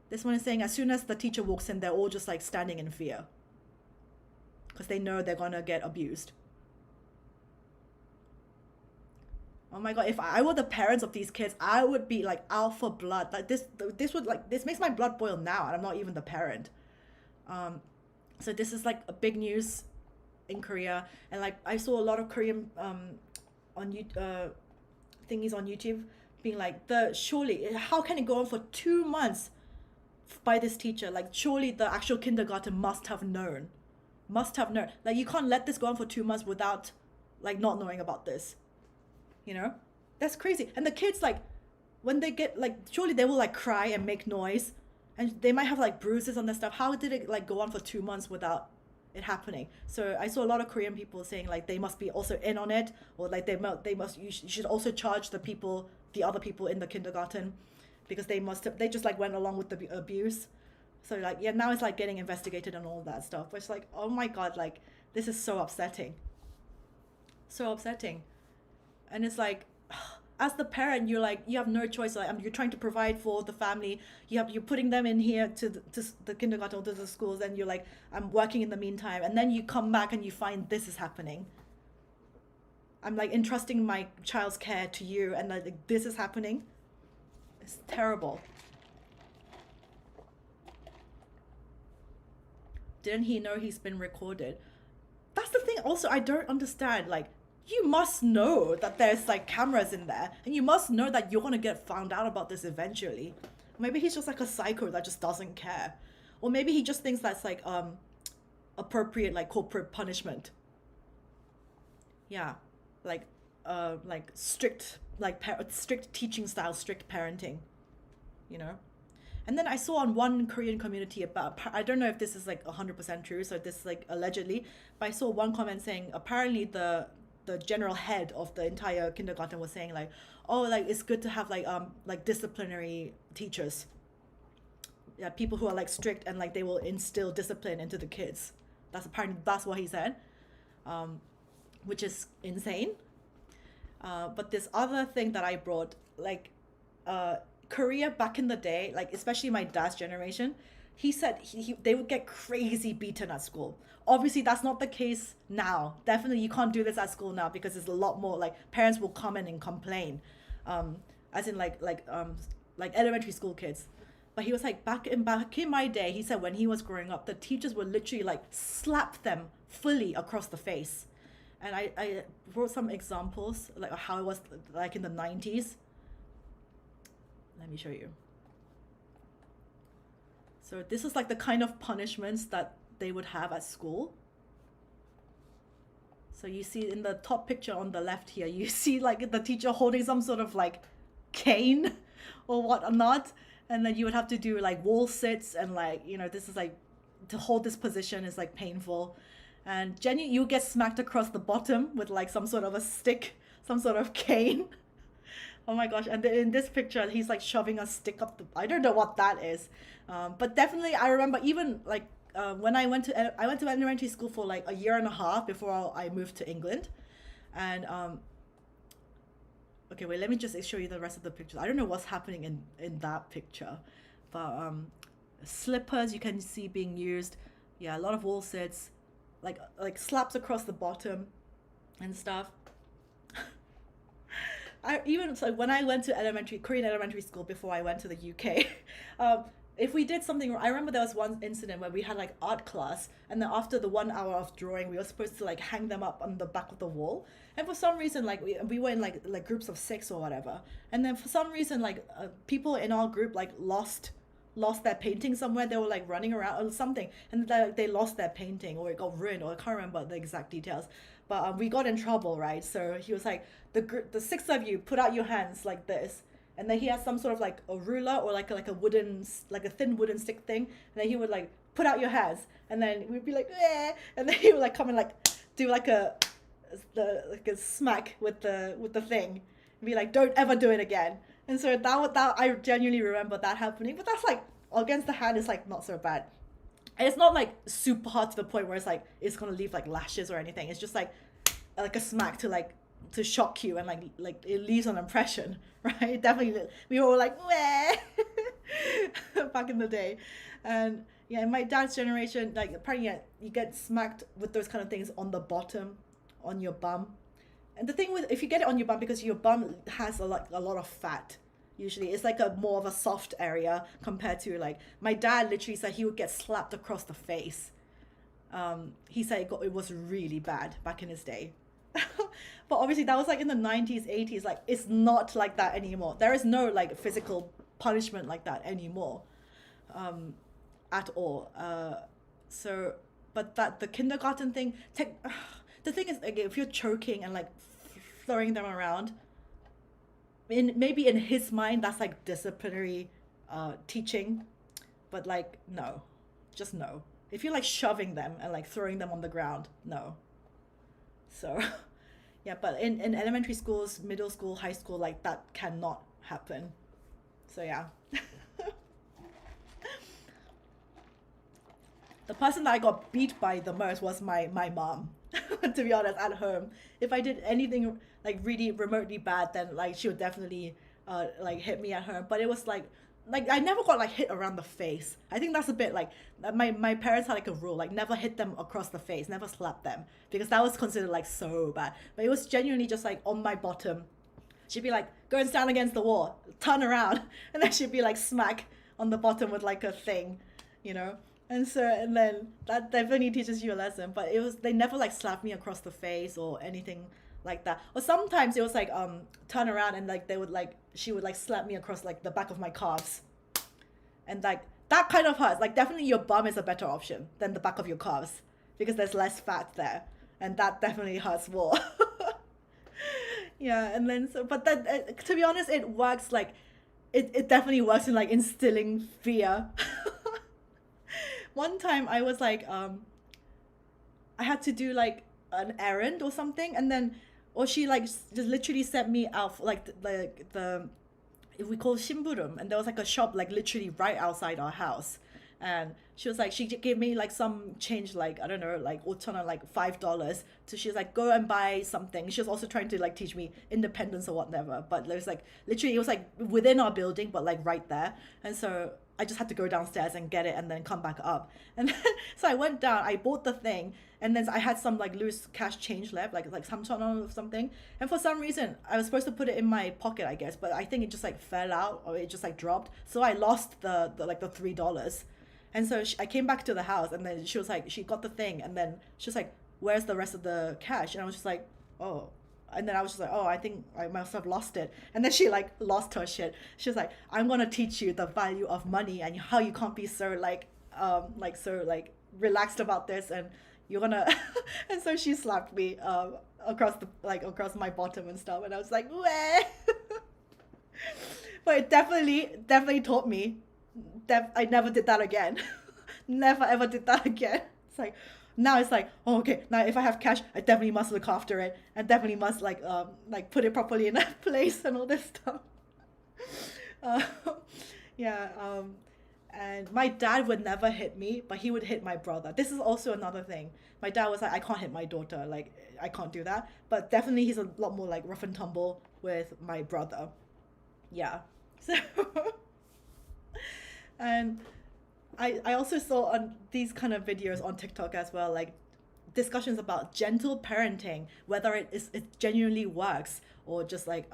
This one is saying as soon as the teacher walks in, they're all just like standing in fear because they know they're gonna get abused. Oh my god, if I were the parents of these kids, I would be like out for blood. Like this makes my blood boil now, and I'm not even the parent. So this is like a big news in Korea, and like I saw a lot of Korean thingies on YouTube being like, surely how can it go on for 2 months by this teacher? Like surely the actual kindergarten must have known. Like you can't let this go on for 2 months without like not knowing about this, you know? That's crazy. And the kids, like, when they get, like, surely they will like cry and make noise, and they might have like bruises on their stuff. How did it like go on for 2 months without it happening? So I saw a lot of Korean people saying like they must be also in on it, or like you should also charge the other people in the kindergarten, because they just like went along with the abuse. So like, yeah, now it's like getting investigated and all that stuff. But it's like, oh my God, like this is so upsetting. So upsetting. And it's like, as the parent, you're like, you have no choice. Like, you're trying to provide for the family. You're putting them in here to the kindergarten or to the schools, and you're like, I'm working in the meantime. And then you come back and you find this is happening. I'm like entrusting my child's care to you, and like this is happening. It's terrible. Didn't he know he's been recorded? That's the thing also I don't understand. Like, you must know that there's like cameras in there, and you must know that you're gonna get found out about this eventually. Maybe he's just like a psycho that just doesn't care. Or maybe he just thinks that's like appropriate like corporate punishment. Yeah. Like strict strict teaching style, strict parenting, you know. And then I saw on one Korean community about, I don't know if this is like 100% true, so this is like allegedly, but I saw one comment saying apparently the general head of the entire kindergarten was saying like, oh, like it's good to have like disciplinary teachers. Yeah, people who are like strict and like they will instill discipline into the kids. That's what he said, which is insane. But this other thing that I brought, like, Korea back in the day, like especially my dad's generation, he said they would get crazy beaten at school. Obviously, that's not the case now. Definitely, you can't do this at school now because there's a lot more, like, parents will come in and complain, as in like elementary school kids. But he was like, back in my day, he said when he was growing up, the teachers would literally like slap them fully across the face. And I wrote some examples like how it was like in the 90s. Let me show you. So this is like the kind of punishments that they would have at school. So you see in the top picture on the left here, you see like the teacher holding some sort of like cane or whatnot. And then you would have to do like wall sits, and like, you know, this is like, to hold this position is like painful. And Jennie, you get smacked across the bottom with like some sort of a stick, some sort of cane. Oh my gosh. And then in this picture, he's like shoving a stick up I don't know what that is. But definitely I remember even like when I went to elementary school for like a year and a half before I moved to England. And okay, wait, let me just show you the rest of the pictures. I don't know what's happening in that picture. But slippers you can see being used. Yeah, a lot of wall sits, like slaps across the bottom and stuff. When I went to Korean elementary school before I went to the UK, if we did something, I remember there was one incident where we had like art class, and then after the 1 hour of drawing, we were supposed to like hang them up on the back of the wall. And for some reason, like we were in like groups of 6 or whatever, and then for some reason, like people in our group like lost their painting somewhere. They were like running around or something, and they lost their painting, or it got ruined, or I can't remember the exact details. But we got in trouble, right? So he was like, the 6 of you put out your hands like this, and then he had some sort of like a ruler or like a thin wooden stick thing, and then he would like put out your hands, and then we'd be like, eh, and then he would like come and like do like a smack with the thing, and be like, don't ever do it again. And so that I genuinely remember that happening. But that's like against the hand is like not so bad. And it's not like super hard to the point where it's like it's gonna leave like lashes or anything. It's just like a smack to shock you, and like it leaves an impression, right? Definitely, we were all like, wah, back in the day. And yeah, in my dad's generation, like apparently you get smacked with those kind of things on the bottom, on your bum. And the thing with, if you get it on your bum, because your bum has a lot of fat, usually it's like a more of a soft area compared to like, my dad literally said he would get slapped across the face. He said it was really bad back in his day. But obviously that was like in the 90s, 80s, like it's not like that anymore. There is no like physical punishment like that anymore, at all. So, but that the kindergarten thing, the thing is, like, if you're choking and like throwing them around, maybe in his mind that's like disciplinary teaching, but like no, just no. If you're like shoving them and like throwing them on the ground, no. So yeah, but in elementary schools, middle school, high school, like that cannot happen. So yeah. The person that I got beat by the most was my mom. To be honest, at home, if I did anything like really remotely bad, then like she would definitely like hit me at home. But it was like I never got like hit around the face. I think that's a bit like my parents had like a rule, like never hit them across the face, never slap them, because that was considered like so bad. But it was genuinely just like on my bottom. She'd be like, go and stand against the wall, turn around, and then she'd be like smack on the bottom with like a thing, you know. And then that definitely teaches you a lesson. But they never like slapped me across the face or anything like that. Or sometimes it was like turn around and like she would like slap me across like the back of my calves. And like that kind of hurts. Like definitely your bum is a better option than the back of your calves, because there's less fat there, and that definitely hurts more. Yeah, and then but that to be honest, it works. Like it definitely works in like instilling fear. One time I was like I had to do like an errand or something, and then she like just literally sent me out like the if we call Shimburum, and there was like a shop like literally right outside our house, and she was like, she gave me like some change, like I don't know, like otona, like $5, so she was like, go and buy something. She was also trying to like teach me independence or whatever, but it was like literally, it was like within our building but like right there, and so I just had to go downstairs and get it and then come back up. And then, so I went down, I bought the thing, and then I had some like loose cash change left, like samcheon or something. And for some reason, I was supposed to put it in my pocket, I guess, but I think it just like fell out, or it just like dropped. So I lost the like the $3. And so I came back to the house, and then she was like, she got the thing, and then she was like, where's the rest of the cash? And I was just like, oh. And then I was just like, oh, I think I must have lost it. And then she like lost her shit. She was like, I'm gonna teach you the value of money and how you can't be so like so like relaxed about this, and you're gonna and so she slapped me across my bottom and stuff, and I was like, weh. But it definitely taught me that I never did that again. Never ever did that again. It's like, now it's like, oh, okay, now if I have cash, I definitely must look after it, and definitely must like put it properly in that place and all this stuff. Yeah, and my dad would never hit me, but he would hit my brother. This is also another thing. My dad was like, I can't hit my daughter, like I can't do that. But definitely he's a lot more like rough and tumble with my brother. Yeah. So and I also saw on these kind of videos on TikTok as well, like discussions about gentle parenting, whether it genuinely works, or just like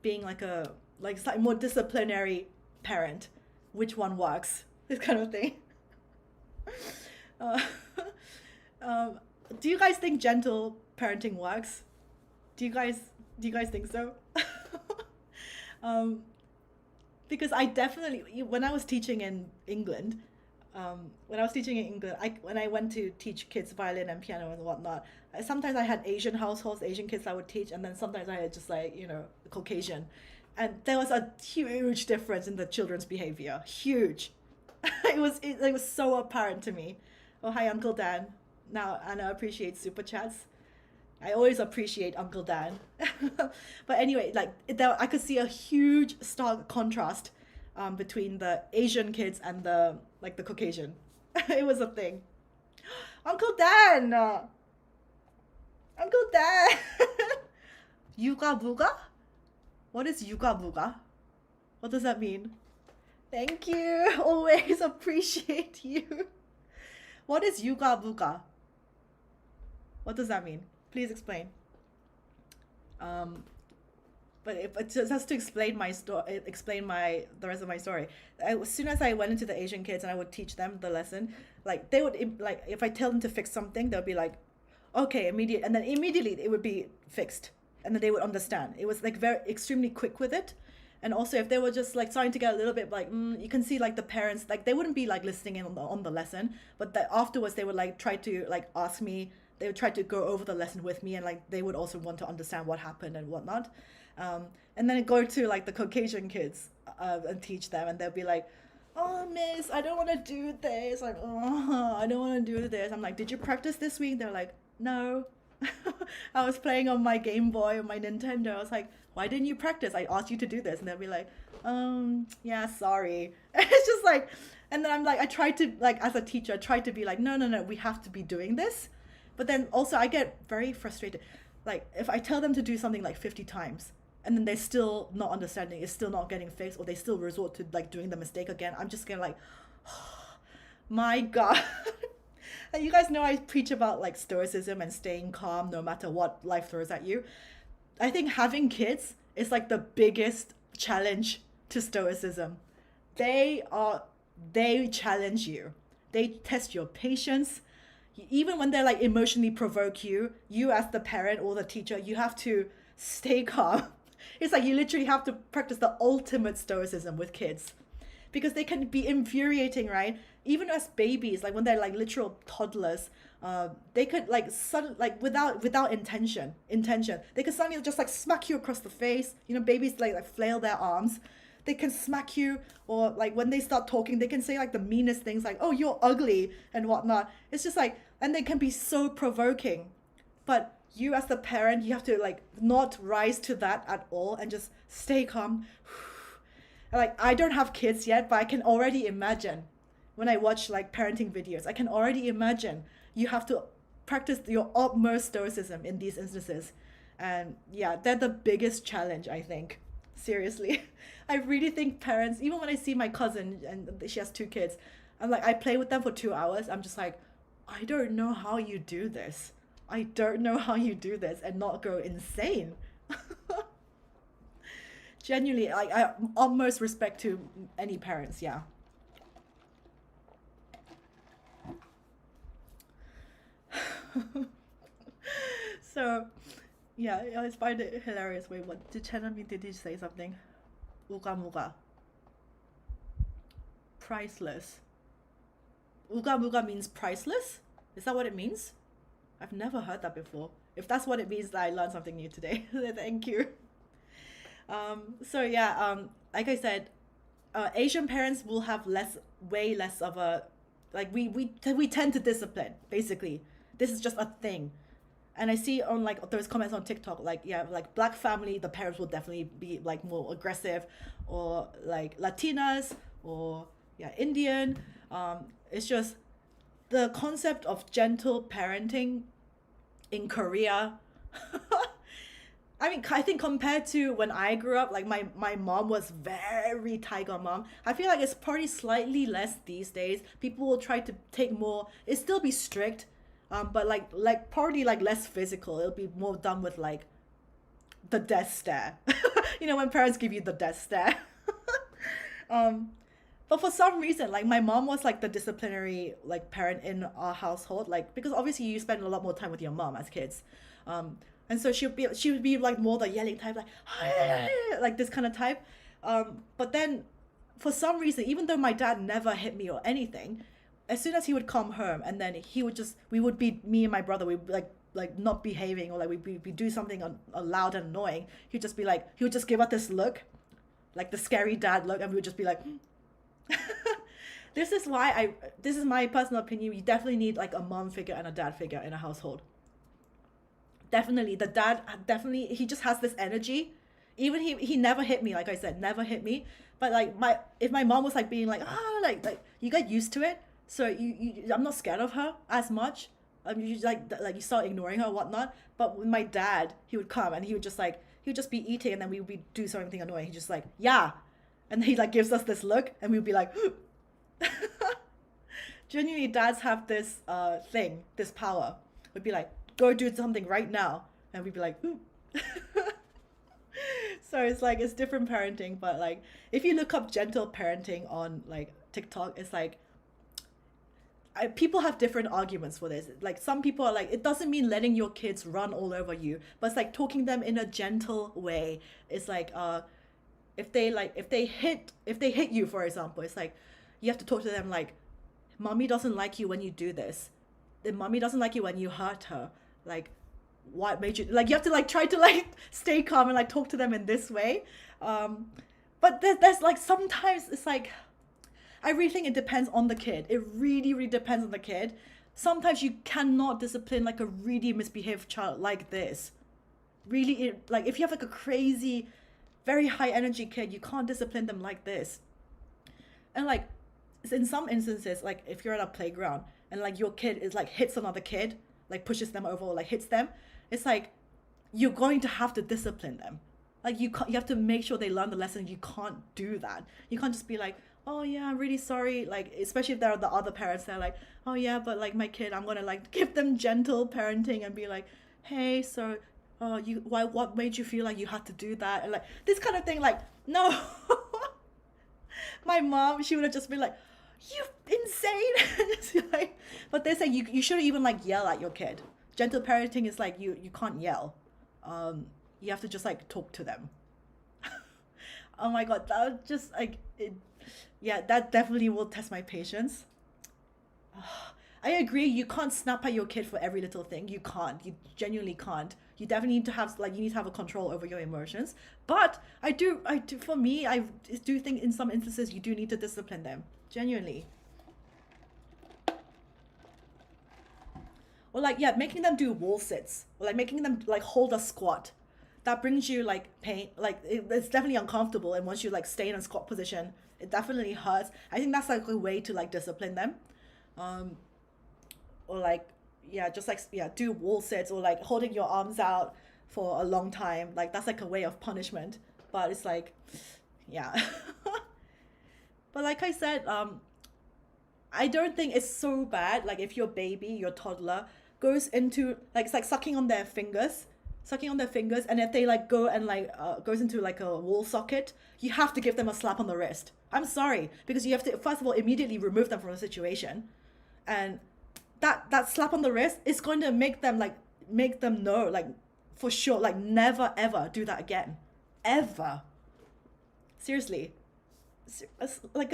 being like a slightly more disciplinary parent. Which one works? This kind of thing. Do you guys think gentle parenting works? Do you guys think so? Because I definitely, when I was teaching in England, when I went to teach kids violin and piano and whatnot, sometimes I had Asian households, Asian kids I would teach, and then sometimes I had just like, Caucasian. And there was a huge difference in the children's behavior. Huge. It was so apparent to me. Oh, hi, Uncle Dan. Now Anna appreciates super chats. I always appreciate Uncle Dan. But anyway, I could see a huge stark contrast between the Asian kids and the Caucasian. It was a thing. Uncle Dan! Uncle Dan! Yuga Buga? What is Yuga Buga? What does that mean? Thank you. Always appreciate you. What is Yuga Buga? What does that mean? Please explain. But just to explain my story, the rest of my story. As soon as I went into the Asian kids and I would teach them the lesson, like they would if I tell them to fix something, they'll be like, okay, immediate, and then immediately it would be fixed, and then they would understand. It was like very extremely quick with it. And also if they were just like starting to get a little bit like you can see like the parents, like they wouldn't be like listening in on the lesson, but that afterwards they would like try to like ask me they would try to go over the lesson with me, and like they would also want to understand what happened and whatnot. And then go to like the Caucasian kids and teach them, and they'll be like, oh miss, I don't want to do this, like, oh, I don't want to do this. I'm like, did you practice this week? They're like, no. I was playing on my Game Boy or my Nintendo. I was like, why didn't you practice? I asked you to do this. And they'll be like, yeah, sorry. It's just like, and then I'm like, I try to, like, as a teacher, I try to be like, no, we have to be doing this. But then also I get very frustrated. Like, if I tell them to do something like 50 times, and then they're still not understanding, it's still not getting fixed, or they still resort to like doing the mistake again, I'm just gonna like, oh, my God. And you guys know I preach about like stoicism and staying calm no matter what life throws at you. I think having kids is like the biggest challenge to stoicism. They challenge you. They test your patience. Even when they're like emotionally provoke you, you as the parent or the teacher, you have to stay calm. It's like you literally have to practice the ultimate stoicism with kids, because they can be infuriating, right? Even as babies, like when they're like literal toddlers, they could like without intention, they could suddenly just like smack you across the face. You know, babies like flail their arms. They can smack you, or like when they start talking, they can say like the meanest things, like, oh, you're ugly and whatnot. It's just like, and they can be so provoking. But you as the parent, you have to like not rise to that at all and just stay calm. Like, I don't have kids yet, but I can already imagine when I watch like parenting videos, I can already imagine you have to practice your utmost stoicism in these instances. And yeah, they're the biggest challenge, I think. Seriously. I really think parents, even when I see my cousin and she has 2 kids, I'm like, I play with them for 2 hours. I'm just like, I don't know how you do this. I don't know how you do this and not go insane. Genuinely, like, I utmost respect to any parents, yeah. So, yeah, I always find it hilarious. Wait, what did Jennie mean? Did you say something? Uga muga. Priceless. Uga muga means priceless? Is that what it means? I've never heard that before. If that's what it means, I learned something new today. Thank you. So yeah, like I said, Asian parents will have way less of a, like we tend to discipline, basically. This is just a thing. And I see on like those comments on TikTok, like, yeah, like Black family, the parents will definitely be like more aggressive, or like Latinas, or yeah, Indian. It's just the concept of gentle parenting in Korea. I mean, I think compared to when I grew up, like my mom was very tiger mom. I feel like it's probably slightly less these days. People will try to take more, it still be strict, but like probably like less physical. It'll be more done with like the death stare. You know, when parents give you the death stare. But for some reason, like my mom was like the disciplinary like parent in our household, like because obviously you spend a lot more time with your mom as kids. And so she would be like more the yelling type, like this kind of type. But then for some reason, even though my dad never hit me or anything, as soon as he would come home, and then we would be, me and my brother, we like not behaving, or like we do something loud and annoying, he would just give us this look, like the scary dad look, and we would just be like, this is my personal opinion, you definitely need like a mom figure and a dad figure in a household. Definitely, the dad, definitely, he just has this energy. Even he never hit me, like I said, never hit me. But like if my mom was like being like, like you get used to it. So I'm not scared of her as much. You like you start ignoring her or whatnot. But with my dad, he would come and he would just be eating, and then we would be do something annoying. He's just like, yeah. And he like gives us this look, and we'd be like, genuinely, dads have this thing, this power. Would be like, go do something right now, and we'd be like, ooh. So it's like, it's different parenting, but like if you look up gentle parenting on like TikTok, it's like people have different arguments for this. Like some people are like, it doesn't mean letting your kids run all over you, but it's like talking them in a gentle way. It's like if they hit you, for example, it's like you have to talk to them like, mommy doesn't like you when you do this. mommy doesn't like it when you hurt her. Like, what made you, like, you have to like try to like stay calm and like talk to them in this way. But there's like sometimes it's like, I really think it depends on the kid. It really, really depends on the kid. Sometimes you cannot discipline like a really misbehaved child like this. Really, like if you have like a crazy, very high energy kid, you can't discipline them like this. And like in some instances, like if you're at a playground and like your kid is like hits another kid, like pushes them over or like hits them, it's like you're going to have to discipline them. Like you have to make sure they learn the lesson. You can't do that. You can't just be like, oh yeah, I'm really sorry. Like, especially if there are the other parents, they're like, oh yeah, but like my kid, I'm gonna like give them gentle parenting and be like, hey, so what made you feel like you had to do that? And like this kind of thing, like, no. My mom, she would have just been like, you insane. Like, but they say you shouldn't even like yell at your kid. Gentle parenting is like you can't yell. You have to just like talk to them. Oh my god, that was just like it, yeah, that definitely will test my patience. I agree, you can't snap at your kid for every little thing. You can't. You genuinely can't. You definitely need to have like, you need to have a control over your emotions. But I do for me, I do think in some instances you do need to discipline them. Genuinely. Or like, yeah, making them do wall sits. Or like making them like hold a squat. That brings you like pain. Like it's definitely uncomfortable. And once you like stay in a squat position, it definitely hurts. I think that's like a way to like discipline them. Or like, yeah, just like, yeah, do wall sits or like holding your arms out for a long time. Like that's like a way of punishment. But it's like, yeah. But like I said, I don't think it's so bad. Like if your baby, your toddler goes into like, it's like sucking on their fingers, and if they like go and like goes into like a wall socket, you have to give them a slap on the wrist. I'm sorry, because you have to first of all immediately remove them from the situation, and that slap on the wrist is going to make them know like for sure, like never ever do that again, ever. Seriously, it's like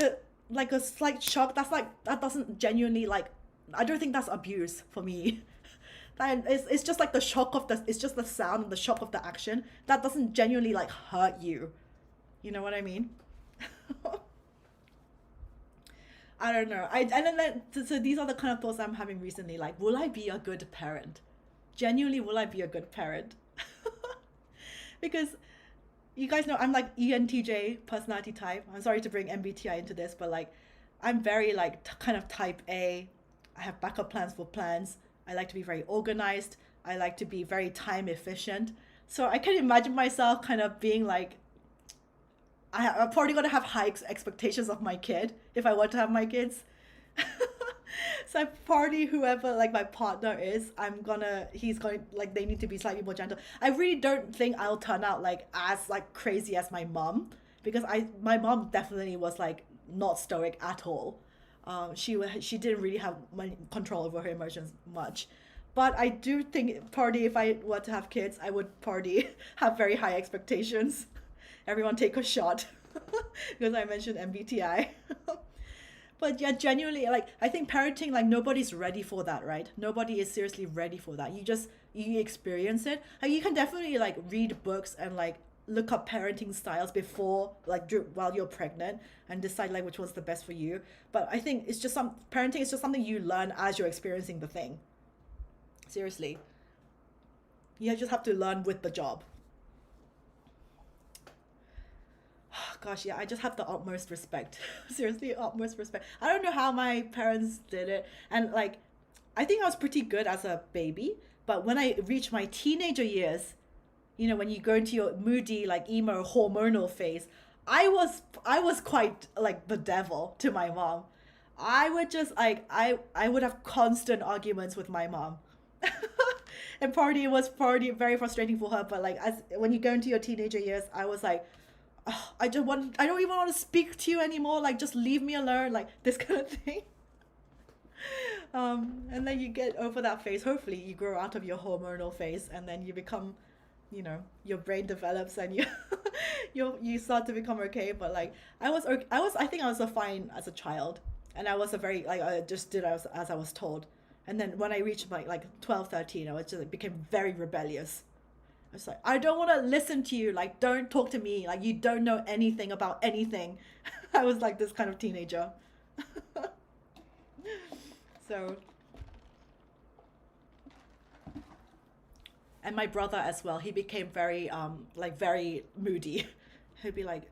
a slight shock. That doesn't genuinely like, I don't think that's abuse for me. That it's just like the shock of it's just the sound and the shock of the action that doesn't genuinely like hurt you. You know what I mean? I don't know. So these are the kind of thoughts I'm having recently. Like, will I be a good parent? Genuinely, will I be a good parent? Because you guys know I'm like ENTJ personality type. I'm sorry to bring MBTI into this, but like I'm very like kind of type A. I have backup plans for plans. I like to be very organized. I like to be very time efficient. So I can imagine myself kind of being like, I'm probably going to have high expectations of my kid if I want to have my kids. So I probably, whoever like my partner is, he's going, like they need to be slightly more gentle. I really don't think I'll turn out like as like crazy as my mom, because my mom definitely was like not stoic at all. She didn't really have control over her emotions much. But I do think probably if I were to have kids, I would probably have very high expectations. Everyone take a shot because I mentioned MBTI. But yeah, genuinely, like I think parenting, like nobody's ready for that, right? Nobody is seriously ready for that. You experience it. Like you can definitely like read books and like look up parenting styles before like while you're pregnant and decide like which one's the best for you. But I think it's just parenting is just something you learn as you're experiencing the thing. Seriously. You just have to learn with the job. Gosh, yeah, I just have the utmost respect. Seriously, utmost respect. I don't know how my parents did it. And like, I think I was pretty good as a baby. But when I reached my teenager years, you know, when you go into your moody, like emo, hormonal phase, I was quite like the devil to my mom. I would just like, I would have constant arguments with my mom. And it was very frustrating for her. But like, when you go into your teenager years, I was like, oh, I don't even want to speak to you anymore. Like, just leave me alone. Like this kind of thing. And then you get over that phase. Hopefully you grow out of your hormonal phase and then you become, you know, your brain develops and you start to become okay. But like, I think I was fine as a child. And I was I just did as I was told. And then when I reached like 12, 13, I was just like, became very rebellious. I was like, I don't want to listen to you. Like, don't talk to me. Like, you don't know anything about anything. I was like this kind of teenager. So, and my brother as well, he became very like very moody. He'd be like,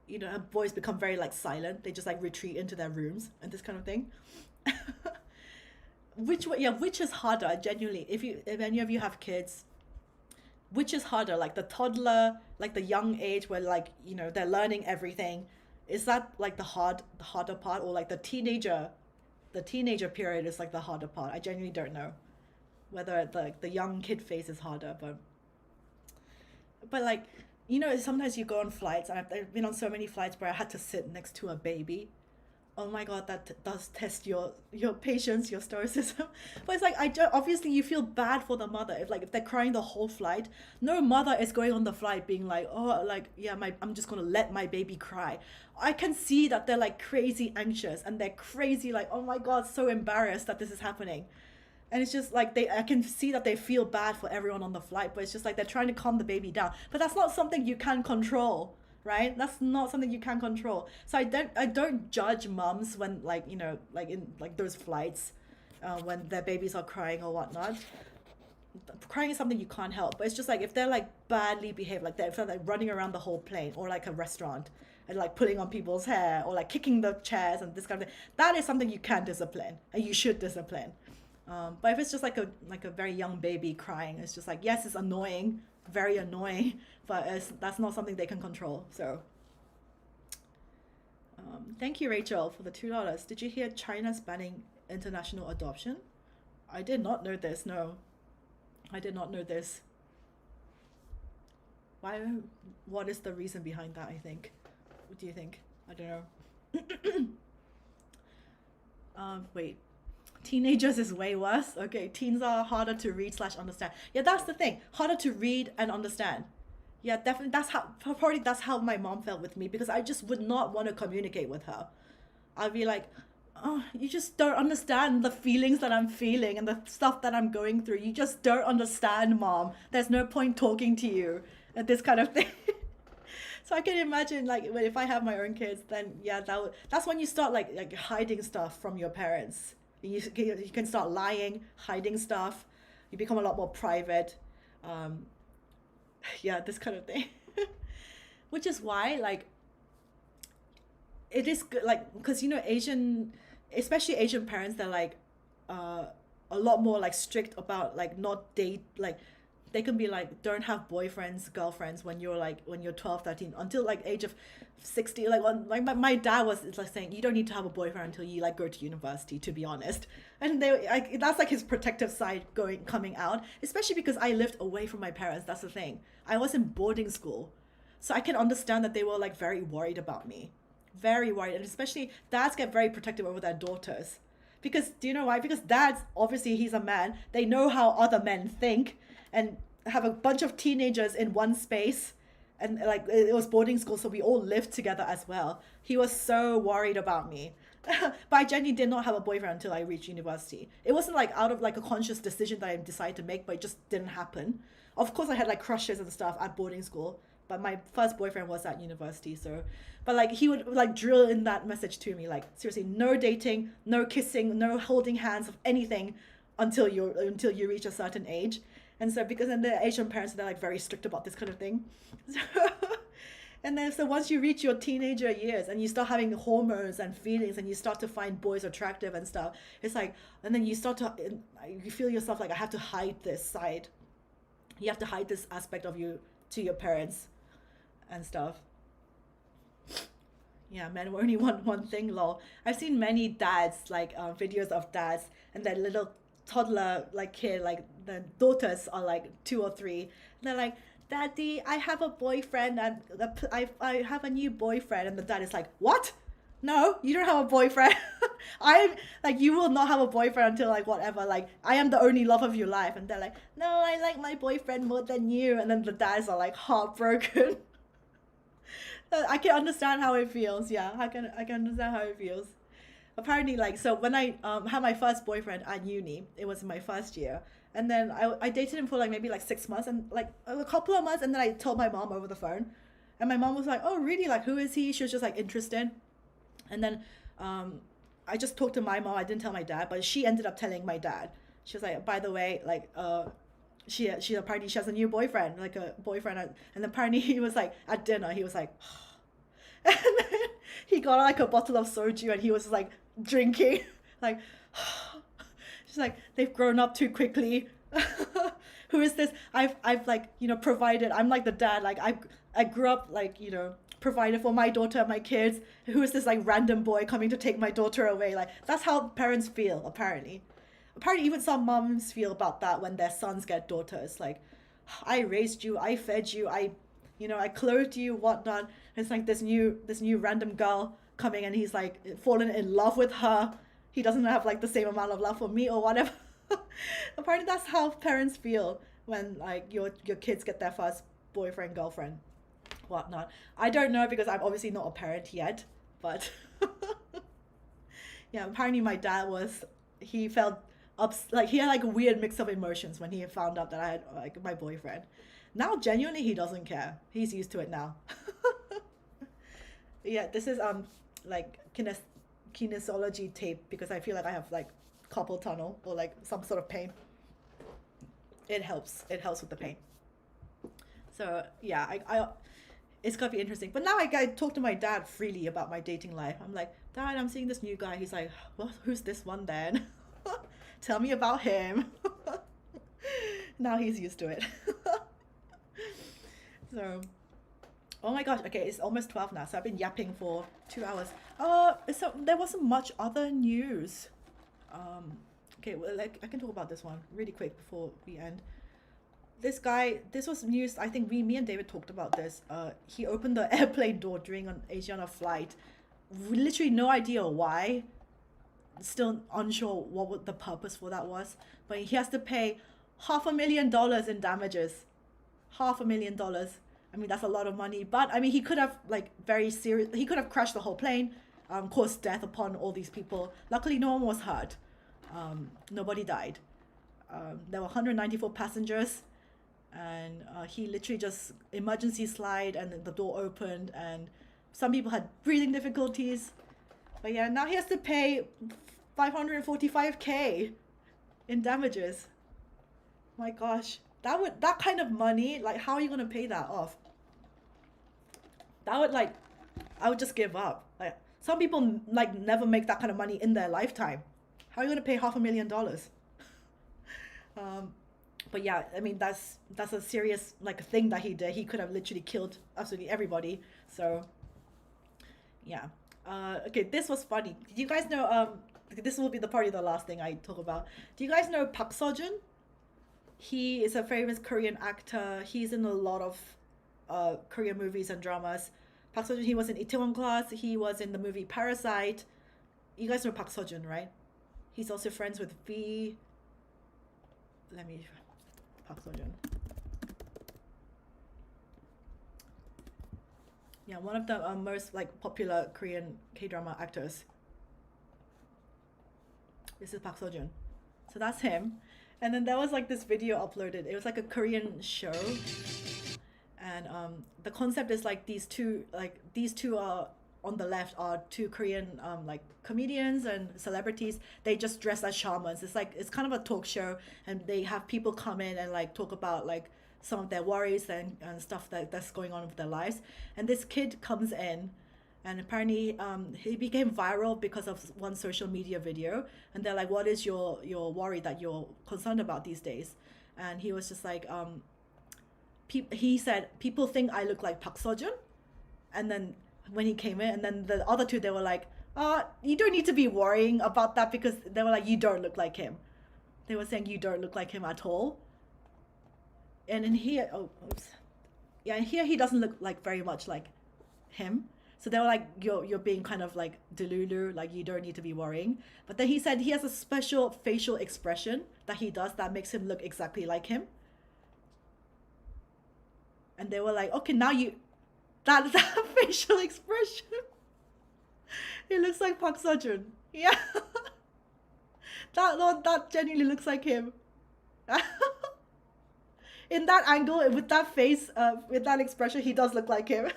you know, boys become very like silent. They just like retreat into their rooms and this kind of thing. Which is harder, genuinely, if any of you have kids, which is harder, like the toddler, like the young age where, like, you know, they're learning everything, is that like the harder part, or like the teenager period is like the harder part? I genuinely don't know whether the young kid phase is harder, but like, you know, sometimes you go on flights, and I've been on so many flights where I had to sit next to a baby. Oh my god, that does test your patience, your stoicism. But it's like, I don't, obviously you feel bad for the mother if they're crying the whole flight. No mother is going on the flight being like, oh, like, yeah, I'm just gonna let my baby cry. I can see that they're like crazy anxious, and they're crazy like, oh my god, so embarrassed that this is happening. And it's just like, I can see that they feel bad for everyone on the flight, but it's just like they're trying to calm the baby down. But that's not something you can control, right? That's not something you can control. So I don't judge mums when, like, you know, like in like those flights, when their babies are crying or whatnot. Crying is something you can't help, but it's just like if they're like badly behaved, like if they're like running around the whole plane, or like a restaurant and like pulling on people's hair, or like kicking the chairs and this kind of thing, that is something you can discipline and you should discipline. But if it's just like a very young baby crying, it's just like, yes, it's annoying, very annoying, but that's not something they can control. So thank you, Rachel, for the $2. Did you hear China's banning international adoption? I did not know this. No, I did not know this. Why? What is the reason behind that? I think. What do you think? I don't know. Wait. Teenagers is way worse. Okay, teens are harder to read / understand. Yeah, that's the thing. Harder to read and understand. Yeah, definitely. That's how my mom felt with me, because I just would not want to communicate with her. I'd be like, oh, you just don't understand the feelings that I'm feeling and the stuff that I'm going through. You just don't understand, Mom. There's no point talking to you, and this kind of thing. So I can imagine, like, if I have my own kids, then yeah, that's when you start like hiding stuff from your parents. You can start lying, hiding stuff. You become a lot more private. Yeah, this kind of thing. Which is why, like, it is good, like, because, you know, especially Asian parents, they're like a lot more like strict about like not date, like they can be like, don't have boyfriends, girlfriends when you're 12, 13, until like age of 60. Like my dad was like saying, you don't need to have a boyfriend until you like go to university, to be honest. And that's like his protective side coming out, especially because I lived away from my parents. That's the thing. I was in boarding school, so I can understand that they were like very worried about me, very worried. And especially dads get very protective over their daughters, because do you know why? Because dads, obviously he's a man, they know how other men think, and have a bunch of teenagers in one space, and like it was boarding school, so we all lived together as well. He was so worried about me. But I genuinely did not have a boyfriend until I reached university. It wasn't like out of like a conscious decision that I decided to make, but it just didn't happen. Of course I had like crushes and stuff at boarding school, but my first boyfriend was at university. So, but like he would like drill in that message to me, like, seriously, no dating, no kissing, no holding hands of anything until you reach a certain age. And so, because then the Asian parents, they're like very strict about this kind of thing. So, and then so once you reach your teenager years and you start having hormones and feelings, and you start to find boys attractive and stuff, it's like, and then you feel yourself like, I have to hide this side. You have to hide this aspect of you to your parents and stuff. Yeah, men only want one thing, lol. I've seen many dads, like videos of dads and their little toddler like kid, like the daughters are like 2 or 3, and they're like, Daddy, I have a boyfriend, and I have a new boyfriend. And the dad is like, what? No, you don't have a boyfriend. I'm like, you will not have a boyfriend until like whatever, like I am the only love of your life. And they're like, no, I like my boyfriend more than you. And then the dads are like heartbroken. I can understand how it feels. Yeah, I can understand how it feels. apparently, like, so when I had my first boyfriend at uni, it was my first year, and then I dated him for like maybe like 6 months, and like a couple of months, and then I told my mom over the phone, and my mom was like, oh really, like who is he? She was just like interested. And then I just talked to my mom. I didn't tell my dad, but she ended up telling my dad. She was like, by the way, like she apparently she has a new boyfriend, like a boyfriend, and apparently he was like at dinner, he was like and then he got like a bottle of soju and he was like drinking like she's like, they've grown up too quickly. Who is this? I've like, you know, provided. I'm like the dad, like I grew up like, you know, provided for my daughter and my kids. Who is this like random boy coming to take my daughter away? Like that's how parents feel, apparently. Apparently even some moms feel about that when their sons get daughters. Like, I raised you, I fed you, you know, I clothed you, whatnot. It's like this new random girl coming and he's like fallen in love with her. He doesn't have like the same amount of love for me or whatever. Apparently that's how parents feel when like your kids get their first boyfriend, girlfriend, whatnot. I don't know because I'm obviously not a parent yet, but yeah, apparently my dad he felt like he had like a weird mix of emotions when he found out that I had like my boyfriend. Now genuinely he doesn't care. He's used to it now. Yeah, this is like kinesiology tape because I feel like I have like carpal tunnel or like some sort of pain. It helps with the pain. So yeah, I it's gonna be interesting. But now I talk to my dad freely about my dating life. I'm like, Dad, I'm seeing this new guy. He's like, well, who's this one then? Tell me about him. Now he's used to it. So, oh my gosh, okay, it's almost 12 now, so I've been yapping for 2 hours. So there wasn't much other news. Okay, well, like I can talk about this one really quick before we end. This was news. I think me and David talked about this. He opened the airplane door during an Asiana flight. Literally no idea why. Still unsure what the purpose for that was. But he has to pay $500,000 in damages. $500,000. I mean, that's a lot of money. But I mean, he could have he could have crashed the whole plane, caused death upon all these people. Luckily, no one was hurt. Nobody died. There were 194 passengers. And he literally just emergency slide and then the door opened and some people had breathing difficulties. But yeah, now he has to pay $545K in damages. My gosh, that kind of money, like how are you gonna pay that off? That would like, I would just give up. Like some people like never make that kind of money in their lifetime. How are you gonna pay $500,000? But yeah, I mean that's a serious like thing that he did. He could have literally killed absolutely everybody. So yeah. Okay, this was funny. Did you guys know this will be probably the last thing I talk about. Do you guys know Park Seo-joon? He is a famous Korean actor. He's in a lot of Korean movies and dramas. Park Seo-joon, he was in Itaewon Class. He was in the movie Parasite. You guys know Park Seo-joon, right? He's also friends with V. Park Seo-joon. Yeah, one of the most like popular Korean K-drama actors. This is Park Seo-joon. So that's him. And then there was like this video uploaded. It was like a Korean show. And the concept is like these two are on the left are two Korean like comedians and celebrities. They just dress as shamans. It's kind of a talk show and they have people come in and like talk about like some of their worries and stuff that's going on with their lives. And this kid comes in and apparently he became viral because of one social media video. And they're like, what is your worry that you're concerned about these days? And he was just like, he said, people think I look like Park Seo-joon. And then when he came in, and then the other two, they were like, you don't need to be worrying about that because they were like, you don't look like him. They were saying you don't look like him at all. And in here, in here he doesn't look like very much like him. So they were like, you're being kind of like delulu, like you don't need to be worrying. But then he said he has a special facial expression that he does that makes him look exactly like him. And they were like, okay, now that facial expression. He looks like Park Seo-joon. Yeah. That genuinely looks like him. In that angle, with that face, with that expression, he does look like him.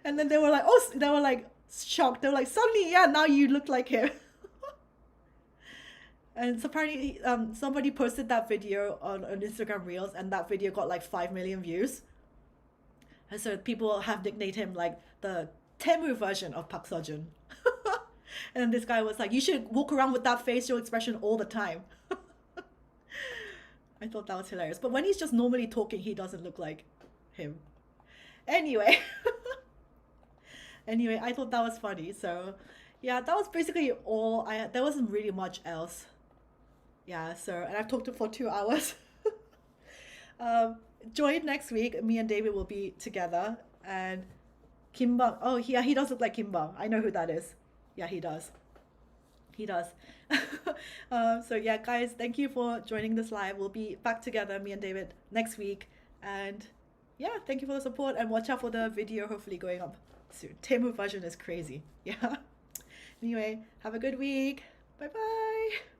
And then they were like, oh, they were like shocked. They were like, suddenly, yeah, now you look like him. And so apparently, somebody posted that video on Instagram Reels, and that video got like 5 million views. And so people have nicknamed him like the Temu version of Park Seo-joon. And this guy was like, you should walk around with that facial expression all the time. I thought that was hilarious. But when he's just normally talking, he doesn't look like him. Anyway. Anyway, I thought that was funny. So yeah, that was basically all. There wasn't really much else. Yeah, so, and I've talked for 2 hours. Join next week. Me and David will be together. And Kim Bum. Oh, yeah, he does look like Kim Bum. I know who that is. Yeah, he does. He does. So yeah, guys, thank you for joining this live. We'll be back together, me and David, next week. And yeah, thank you for the support, and watch out for the video hopefully going up soon. Temu version is crazy. Yeah. Anyway, have a good week. Bye bye.